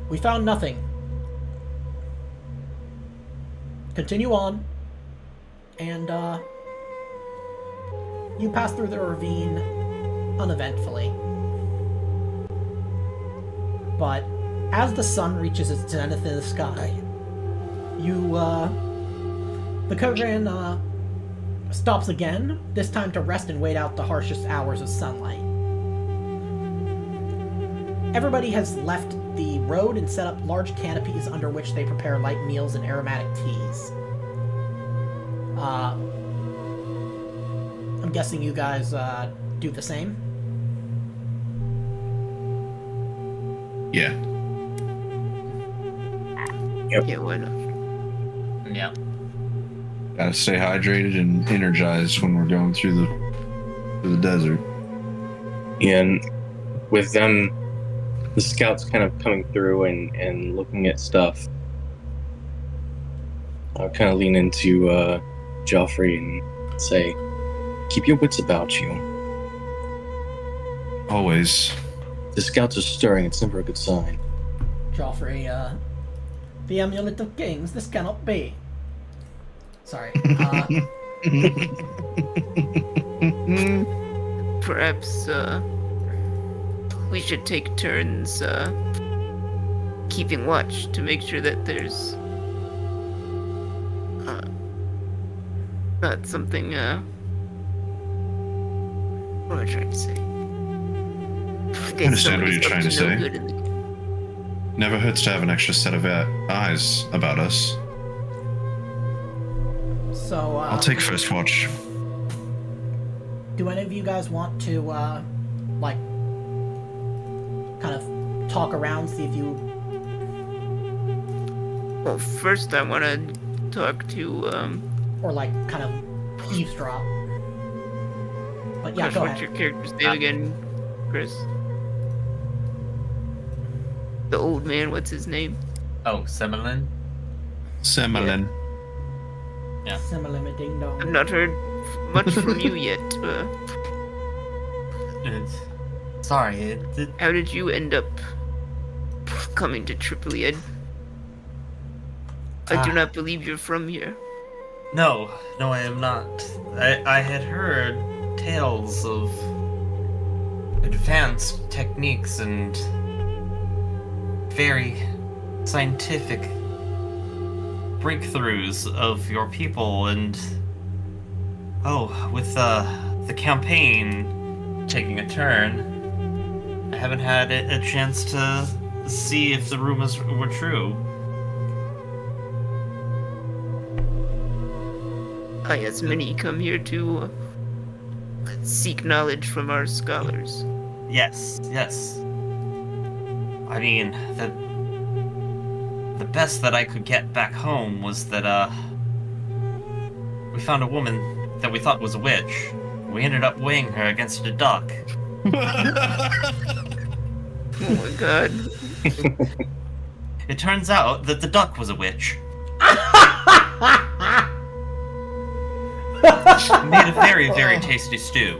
We found nothing. Continue on, and, you pass through the ravine uneventfully. But as the sun reaches its zenith in the sky, the caravan, stops again, this time to rest and wait out the harshest hours of sunlight. Everybody has left the road and set up large canopies under which they prepare light meals and aromatic teas. I'm guessing you guys do the same? Yeah. Yeah, why not? Yeah. Gotta stay hydrated and energized when we're going through the desert. And with them, the scouts kind of coming through and looking at stuff, I'll kind of lean into Joffrey and say, keep your wits about you. Always. The scouts are stirring, it's never a good sign. Joffrey, the amulet of kings, this cannot be. Sorry. Perhaps, we should take turns, keeping watch to make sure that there's, not something, what am I trying to say? I understand what you're trying to say. Good in the... Never hurts to have an extra set of eyes about us. So, I'll take first watch. do any of you guys want to, like, kind of talk around, see if you... Well, first I want to talk to, Or, like, kind of eavesdrop. But yeah, gosh, go what's ahead. your character's name again, Chris? The old man, what's his name? Oh, Semelin? Semelin. Similar ding dong. I've not heard much from you yet. Sorry, How did you end up coming to Tripoli? I do not believe you're from here. No, I am not. I had heard tales of advanced techniques and very scientific breakthroughs of your people, and with the campaign taking a turn, I haven't had a chance to see if the rumors were true. As many come here to seek knowledge from our scholars. Yes. I mean, the best that I could get back home was that, we found a woman that we thought was a witch. We ended up weighing her against a duck. Oh my god. It turns out that the duck was a witch. Made a very, very tasty stew.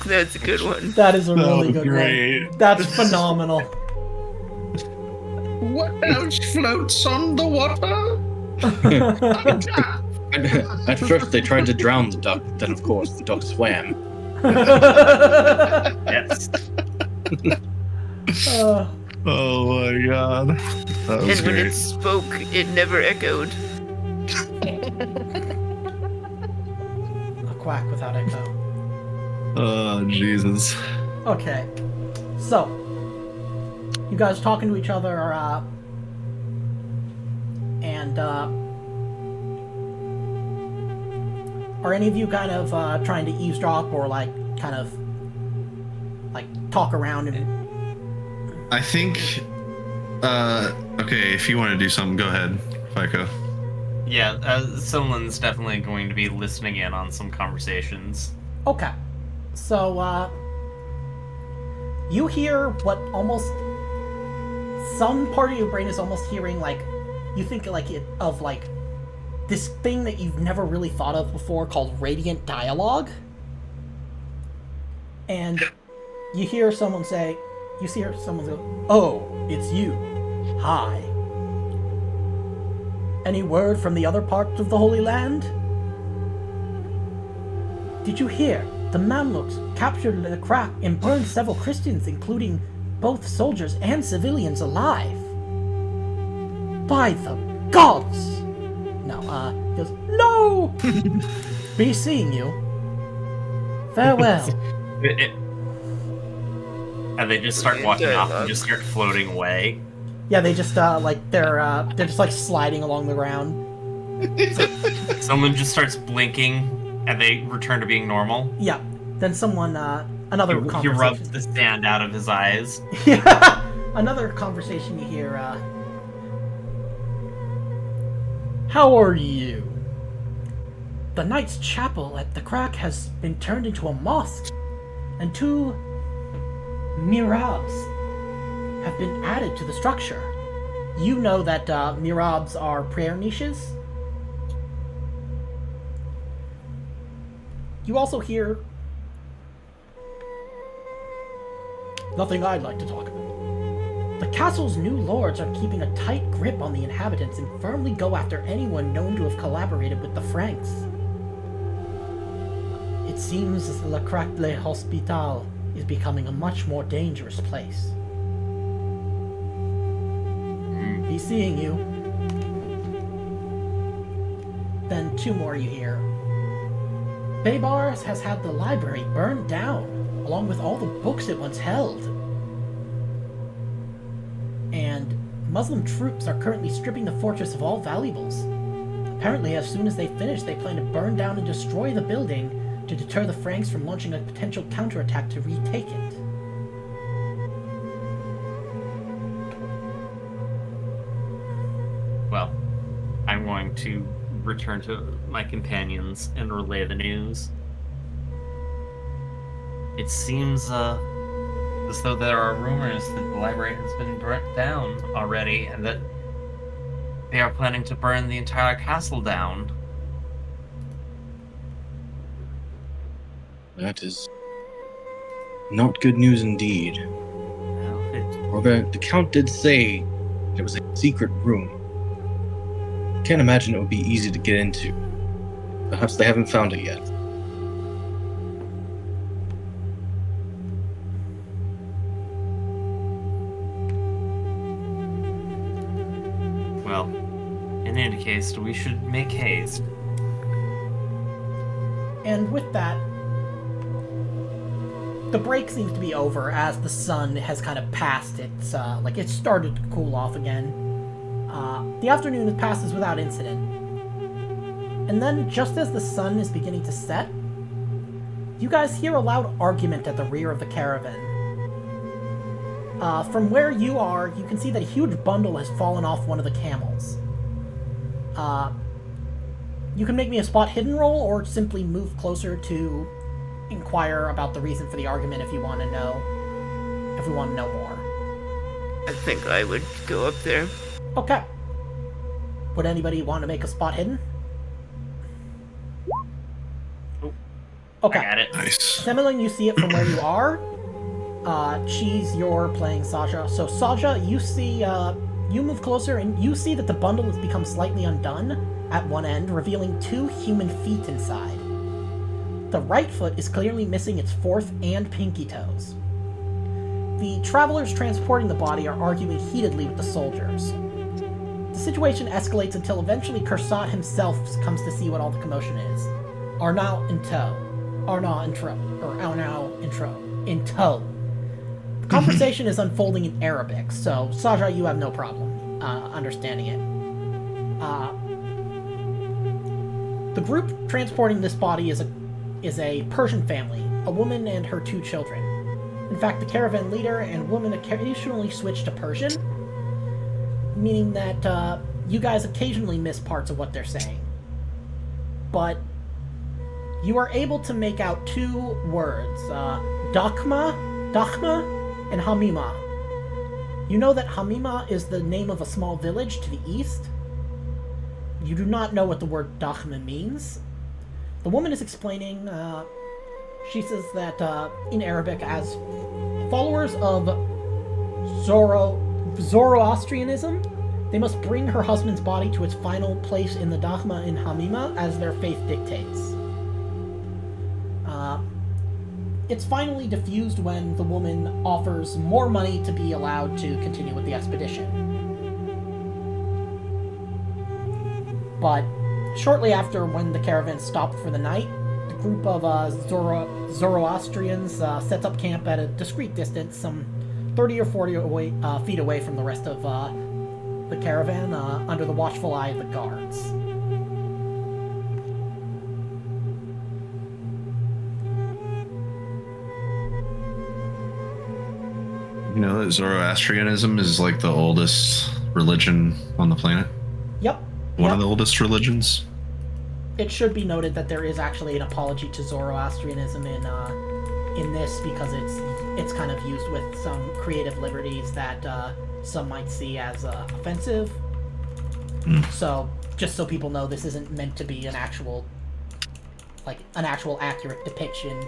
That's a good one. That is a really good great. one. That's phenomenal. What else floats on the water? At first, they tried to drown the duck, then, of course, the duck swam. Yes. Oh my god. That was And when great. it spoke, it never echoed. A quack without echo. Oh, Jesus. Okay. So, you guys talking to each other, and, are any of you kind of, trying to eavesdrop or, like, kind of, like, talk around and... I think, okay, if you want to do something, go ahead, FICO. Yeah, someone's definitely going to be listening in on some conversations. Okay. So, you hear what almost... Some part of your brain is almost hearing, like... You think, like, of, like... This thing that you've never really thought of before called radiant dialogue. And you hear someone say... You see someone go, "Oh, it's you. Hi. Any word from the other parts of the Holy Land? Did you hear? The Mamluks captured the Crac and burned several Christians, including both soldiers and civilians, alive. By the gods!" No, he goes, "No! Be seeing you. Farewell." And they just start walking off and just start floating away. Yeah, they just, they're just, like, sliding along the ground. Someone just starts blinking, and they return to being normal. Yeah. Then someone, another He conversation. rubs the sand out of his eyes. Yeah. Another conversation you hear, "How are you? The Knight's Chapel at the Crac has been turned into a mosque, and 2 mihrabs have been added to the structure. You know that mihrabs are prayer niches. You also hear nothing I'd like to talk about. The castle's new lords are keeping a tight grip on the inhabitants and firmly go after anyone known to have collaborated with the Franks. It seems as Le Crac le Hospital is becoming a much more dangerous place. Be seeing you." Then 2 more you hear. "Baybars has had the library burned down, along with all the books it once held. Muslim troops are currently stripping the fortress of all valuables. Apparently, as soon as they finish, they plan to burn down and destroy the building to deter the Franks from launching a potential counterattack to retake it. Well, I'm going to return to my companions and relay the news. It seems as though there are rumors that the library has been burnt down already, and that they are planning to burn the entire castle down. That is not good news indeed. Well, However, the Count did say it was a secret room. Can't imagine it would be easy to get into. Perhaps they haven't found it yet. well, in any case, we should make haste. And with that, the break seems to be over as the sun has kind of passed its, it started to cool off again. The afternoon passes without incident. And then, just as the sun is beginning to set, you guys hear a loud argument at the rear of the caravan. From where you are, you can see that a huge bundle has fallen off one of the camels. You can make me a spot hidden roll, or simply move closer to inquire about the reason for the argument if you want to know. If we want to know more. I think I would go up there. Okay. Would anybody want to make a spot hidden? Okay. I got it. Nice. Semilin, you see it from where you are. Cheese, you're playing Saja. So Saja, you see, you move closer and you see that the bundle has become slightly undone at one end, revealing 2 human feet inside. The right foot is clearly missing its 4th and pinky toes. The travelers transporting the body are arguing heatedly with the soldiers. The situation escalates until eventually Kursat himself comes to see what all the commotion is. Arnau in tow. Arnau in tow. The conversation is unfolding in Arabic, so Saja, you have no problem understanding it. The group transporting this body is a Persian family, a woman and her 2 children. In fact, the caravan leader and woman occasionally switch to Persian, meaning that you guys occasionally miss parts of what they're saying. But you are able to make out 2 words, Dakhma, and Hamima. You know that Hamima is the name of a small village to the east. You do not know what the word Dakhma means. The woman is explaining, she says that in Arabic, as followers of Zoroastrianism, they must bring her husband's body to its final place in the Dakhma in Hamima as their faith dictates. It's finally diffused when the woman offers more money to be allowed to continue with the expedition. But shortly after, when the caravan stopped for the night, the group of Zoroastrians sets up camp at a discreet distance, some 30 or 40 feet away from the rest of the caravan, under the watchful eye of the guards. You know that Zoroastrianism is like the oldest religion on the planet? Yep. One of the oldest religions? It should be noted that there is actually an apology to Zoroastrianism in this, because it's kind of used with some creative liberties that some might see as offensive. So just so people know, this isn't meant to be an actual accurate depiction.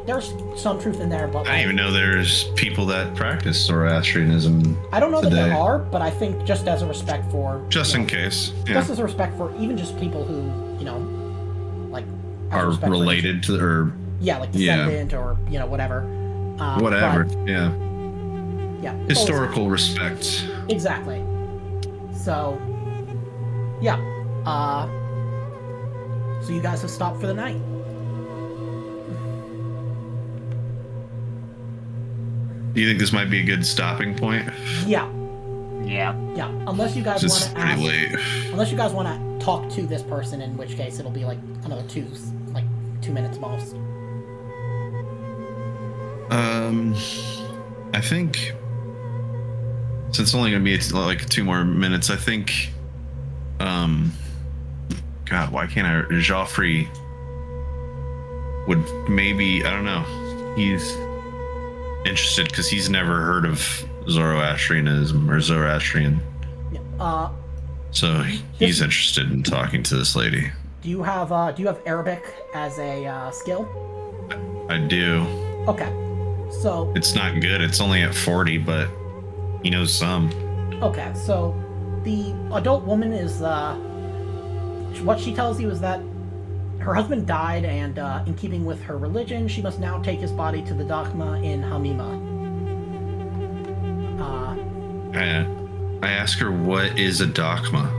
There's some truth in there, but I didn't even know there's people that practice Zoroastrianism. I don't know today. that there are, but I think just as a respect for in case, yeah. just as a respect for even just people who are related to, or descendant, or whatever. Whatever, but, yeah. Yeah. Historical respect. Exactly. So, yeah. So you guys have stopped for the night. Do you think this might be a good stopping point? Yeah. Yeah. Yeah, unless you guys This want is to pretty ask, late. unless you guys want to talk to this person, in which case it'll be like another 2 minutes most. I think since it's only gonna be like 2 more minutes, I think. God, why can't I? Joffrey would maybe, I don't know. He's interested because he's never heard of Zoroastrianism or Zoroastrian. Yeah. So he's interested in talking to this lady. Do you have Arabic as a skill? I do. Okay. So It's not good. It's only at 40, but he knows some. okay, so the adult woman is what she tells you is that her husband died, and in keeping with her religion, she must now take his body to the Dakhma in Hamima. I ask her, what is a Dakhma?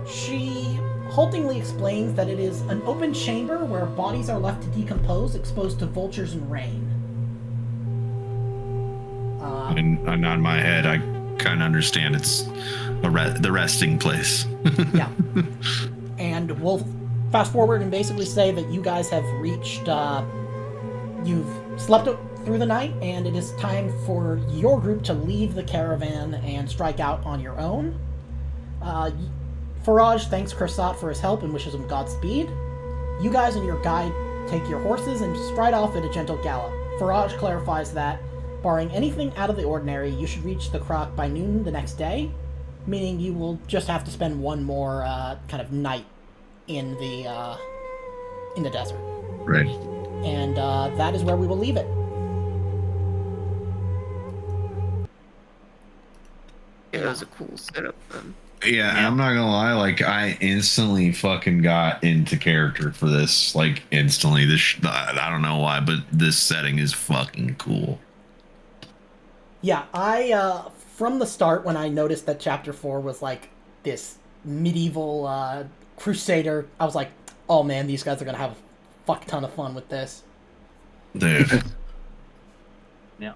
She haltingly explains that it is an open chamber where bodies are left to decompose, exposed to vultures and rain. And I nod my head. I kind of understand it's the resting place. Yeah. And we'll fast forward and basically say that you guys have reached, you've slept through the night, and it is time for your group to leave the caravan and strike out on your own. Faraj thanks Kursat for his help and wishes him Godspeed. You guys and your guide take your horses and stride off at a gentle gallop. Faraj clarifies that, barring anything out of the ordinary, you should reach the Crac by noon the next day, meaning you will just have to spend one more kind of night in the desert. Right. And that is where we will leave it. Yeah, that was a cool setup. Yeah, I'm not gonna lie. Like, I instantly fucking got into character for this. Like, instantly. I don't know why, but this setting is fucking cool. Yeah, I from the start, when I noticed that chapter 4 was like this medieval crusader, I was like, oh man, these guys are gonna have a fuck ton of fun with this. Dude. Yeah.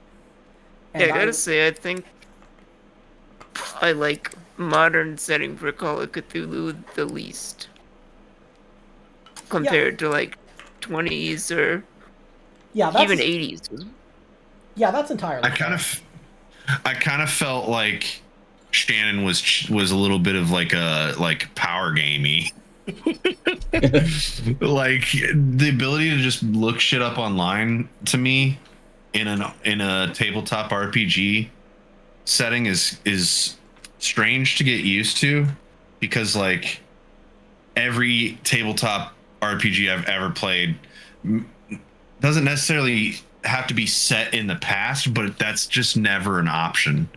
And Yeah, I gotta say, I think I like modern setting for Call of Cthulhu the least. Compared to like 20s or yeah, that's, even 80s. yeah, that's entirely I kind of felt like Shannon was a little bit of like a power gamey. Like, the ability to just look shit up online, to me, in a tabletop RPG setting is strange to get used to, because like every tabletop RPG I've ever played doesn't necessarily have to be set in the past, but that's just never an option.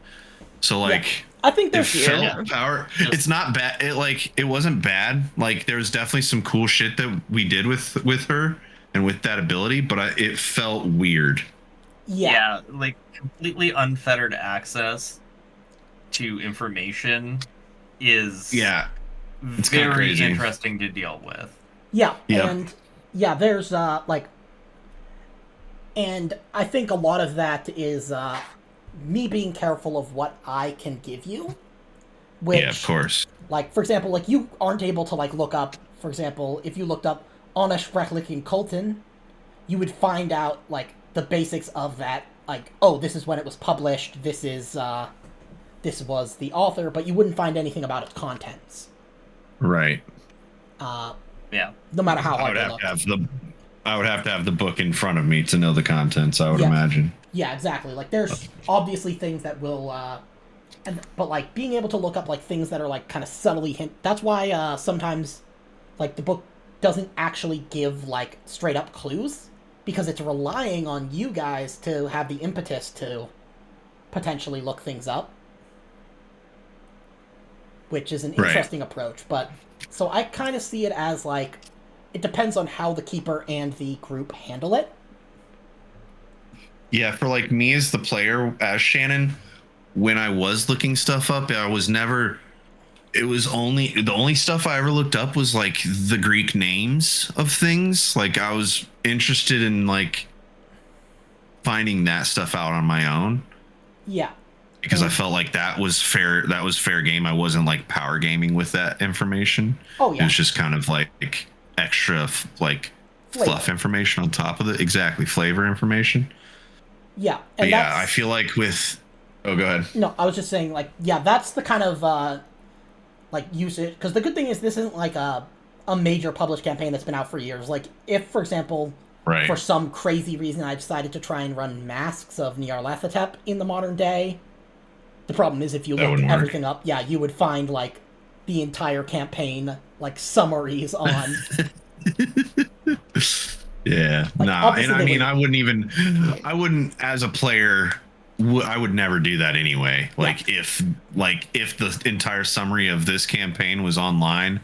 So like, yeah. I think it there's felt power. It's not bad. It wasn't bad. Like, there was definitely some cool shit that we did with her and with that ability, but it felt weird. yeah. Like completely unfettered access to information is it's kinda very crazy. interesting to deal with. Yeah, Yeah. and yeah, there's and I think a lot of that is me being careful of what I can give you. Which, Yeah, of course. like, for example, like, you aren't able to like look up, for example, if you looked up Onnesprechlich in Colton, you would find out like the basics of that, like, oh, this is when it was published, this was the author, but you wouldn't find anything about its contents. Right. Yeah. No matter how I hard would you have look. to have the book in front of me to know the contents, I would Yeah. imagine. Yeah, exactly. Like, there's obviously things that will, but like being able to look up like things that are like kind of subtly hint. That's why sometimes, like, the book doesn't actually give like straight up clues, because it's relying on you guys to have the impetus to potentially look things up, which is an Right. interesting approach. But so I kind of see it as like, it depends on how the keeper and the group handle it. Yeah, for like me as the player, as Shannon, when I was looking stuff up, the only stuff I ever looked up was like the Greek names of things. Like, I was interested in like finding that stuff out on my own, Yeah. because I felt like that was fair. That was fair game. I wasn't like power gaming with that information. Oh It yeah, was just kind of like extra like fluff Flavor. information on top of it. Exactly, flavor information. yeah, But and yeah, that's, I feel like with. Oh, go ahead. no, I was just saying, like, yeah, that's the kind of like usage, because the good thing is this isn't like a major published campaign that's been out for years. Like, if for example, Right. for some crazy reason I decided to try and run masks of Nyarlathotep in the modern day, the problem is if you That look wouldn't work. everything up, yeah, you would find like the entire campaign like summaries on. Yeah, Like, nah, obviously and I they mean, would- I wouldn't, as a player, I would never do that anyway. Like, if the entire summary of this campaign was online,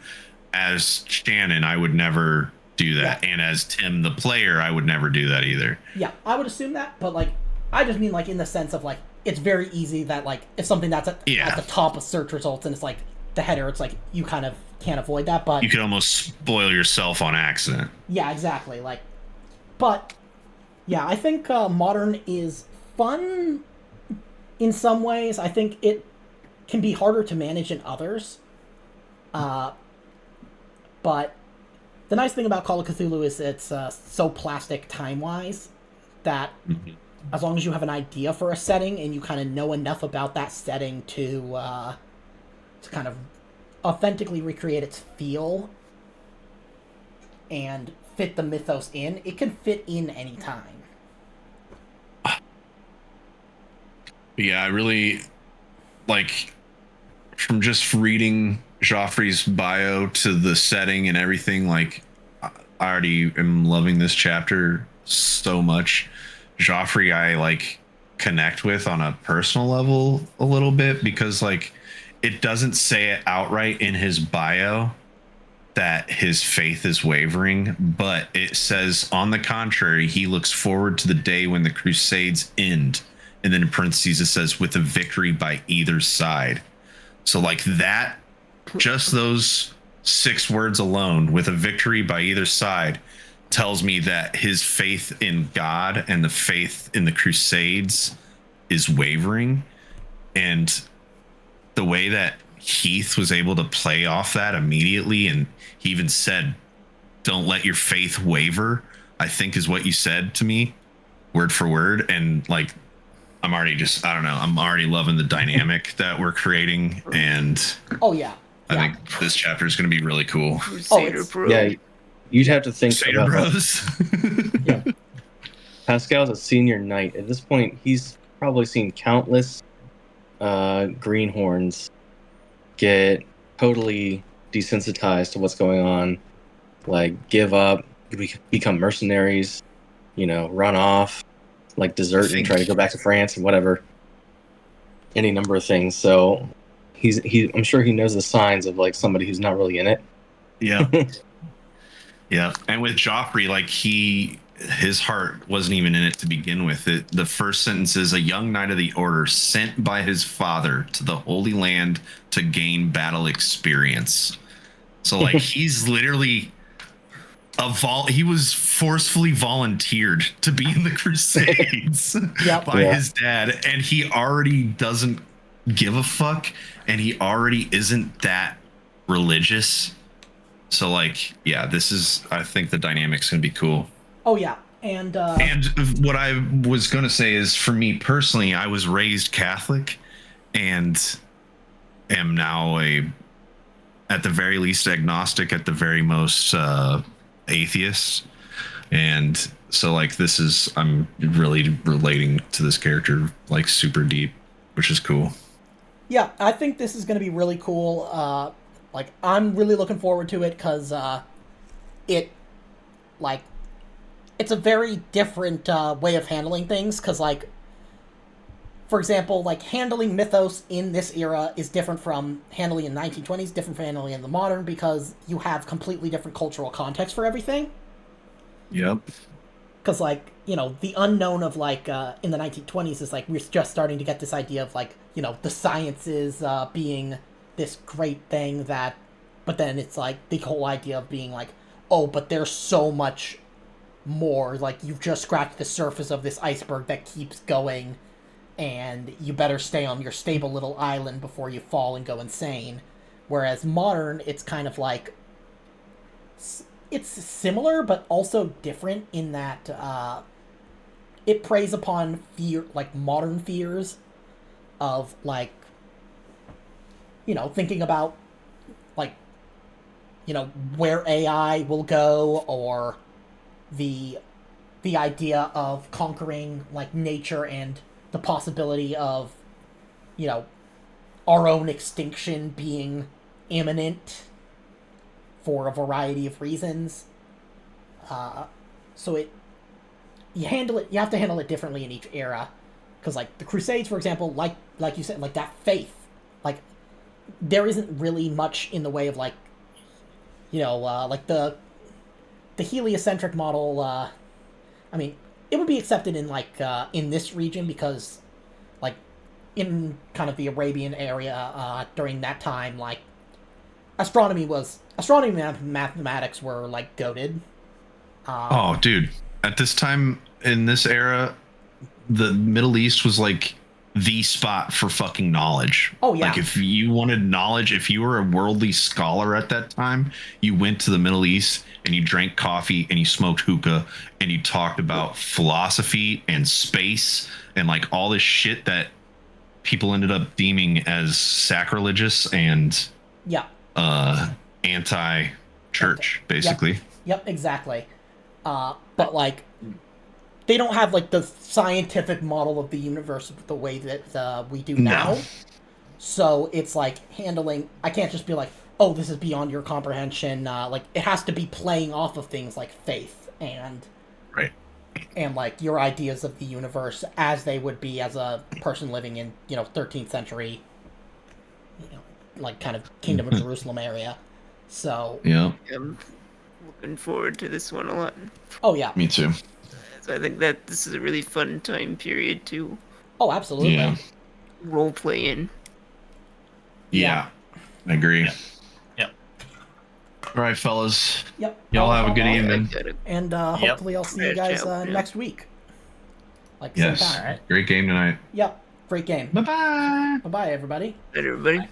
as Shannon, I would never do that, Yeah. and as Tim, the player, I would never do that either. Yeah, I would assume that, but like, I just mean like in the sense of like, it's very easy that like if something that's at the top of search results and it's like the header, it's like you kind of can't avoid that. But You could almost spoil yourself on accident. yeah, exactly. Like, but yeah, I think modern is fun in some ways. I think it can be harder to manage in others. But the nice thing about Call of Cthulhu is it's so plastic time-wise that as long as you have an idea for a setting and you kind of know enough about that setting to kind of authentically recreate its feel and fit the mythos in, it can fit in any time. Yeah, I really like, from just reading Joffrey's bio to the setting and everything, like, I already am loving this chapter so much. Joffrey, I like connect with on a personal level a little bit, because like, it doesn't say it outright in his bio that his faith is wavering, but it says, on the contrary, he looks forward to the day when the Crusades end. And then in parentheses, it says, with a victory by either side. So like that, just those 6 words alone, with a victory by either side, tells me that his faith in God and the faith in the Crusades is wavering. And the way that Heath was able to play off that immediately, and he even said, don't let your faith waver, I think is what you said to me, word for word. And like, I'm already just, I don't know, I'm already loving the dynamic that we're creating. And Oh yeah. I Yeah. think this chapter is going to be really cool. Crusader it's- Bro. Yeah, you'd have to think Crusader about Bros. Yeah. Pascal's a senior knight. At this point, he's probably seen countless greenhorns get totally desensitized to what's going on, like give up, become mercenaries, run off, like desert and try to go back to France and whatever. Any number of things. So I'm sure he knows the signs of like somebody who's not really in it. Yeah. Yeah. And with Joffrey, like his heart wasn't even in it to begin with. The first sentence is, a young knight of the order sent by his father to the Holy Land to gain battle experience. So like he's literally he was forcefully volunteered to be in the Crusades Yep. by Yeah. his dad, and he already doesn't give a fuck, and he already isn't that religious. So like, yeah, I think the dynamic's gonna be cool. Oh yeah. And And what I was gonna say is, for me personally, I was raised Catholic and am now at the very least agnostic, at the very most atheist. And so like, I'm really relating to this character like super deep, which is cool. yeah, I think this is going to be really cool. Like, I'm really looking forward to it because it's a very different way of handling things. Because, like, for example, like, handling mythos in this era is different from handling in the 1920s, different from handling in the modern, because you have completely different cultural context for everything. Yep. Because, like, the unknown of, like, in the 1920s is, like, we're just starting to get this idea of, like, the sciences being this great thing that... But then it's, like, the whole idea of being, like, oh, but there's so much more. Like, you've just scratched the surface of this iceberg that keeps going. and you better stay on your stable little island before you fall and go insane. Whereas modern, it's kind of like it's similar but also different in that it preys upon fear, like modern fears of like, you know, thinking about like, you know, where AI will go, or the idea of conquering like nature and the possibility of, you know, our own extinction being imminent for a variety of reasons. So you have to handle it differently in each era, because like the Crusades, for example, like you said, like that faith, like there isn't really much in the way of like, you know, like the heliocentric model. I mean, it would be accepted in like in this region because like in kind of the Arabian area during that time, like astronomy and mathematics were like goated. Oh, dude. At this time in this era, the Middle East was like the spot for fucking knowledge. Oh, yeah. Like if you wanted knowledge, if you were a worldly scholar at that time, you went to the Middle East and you drank coffee and you smoked hookah and you talked about philosophy and space and like all this shit that people ended up deeming as sacrilegious and Yeah. anti-church, basically. Yep, exactly. But like, they don't have like the scientific model of the universe the way that we do now. No. So it's like handling. I can't just be like, oh, this is beyond your comprehension. Like it has to be playing off of things like faith and Right. and like your ideas of the universe as they would be as a person living in, you know, 13th century, you know, like kind of Kingdom of Jerusalem area. So Yeah. I'm looking forward to this one a lot. oh yeah, Me too. So I think that this is a really fun time period to oh absolutely. Yeah. role play in. Yeah. I agree. Yep. All right, fellas. Yep. Y'all have a good I'll- evening. And hopefully I'll see you Yeah, guys ciao, yeah. next week. Like Yes. same time. Alright. Great game tonight. Yep. Great game. Bye-bye. Bye bye everybody. Right, everybody.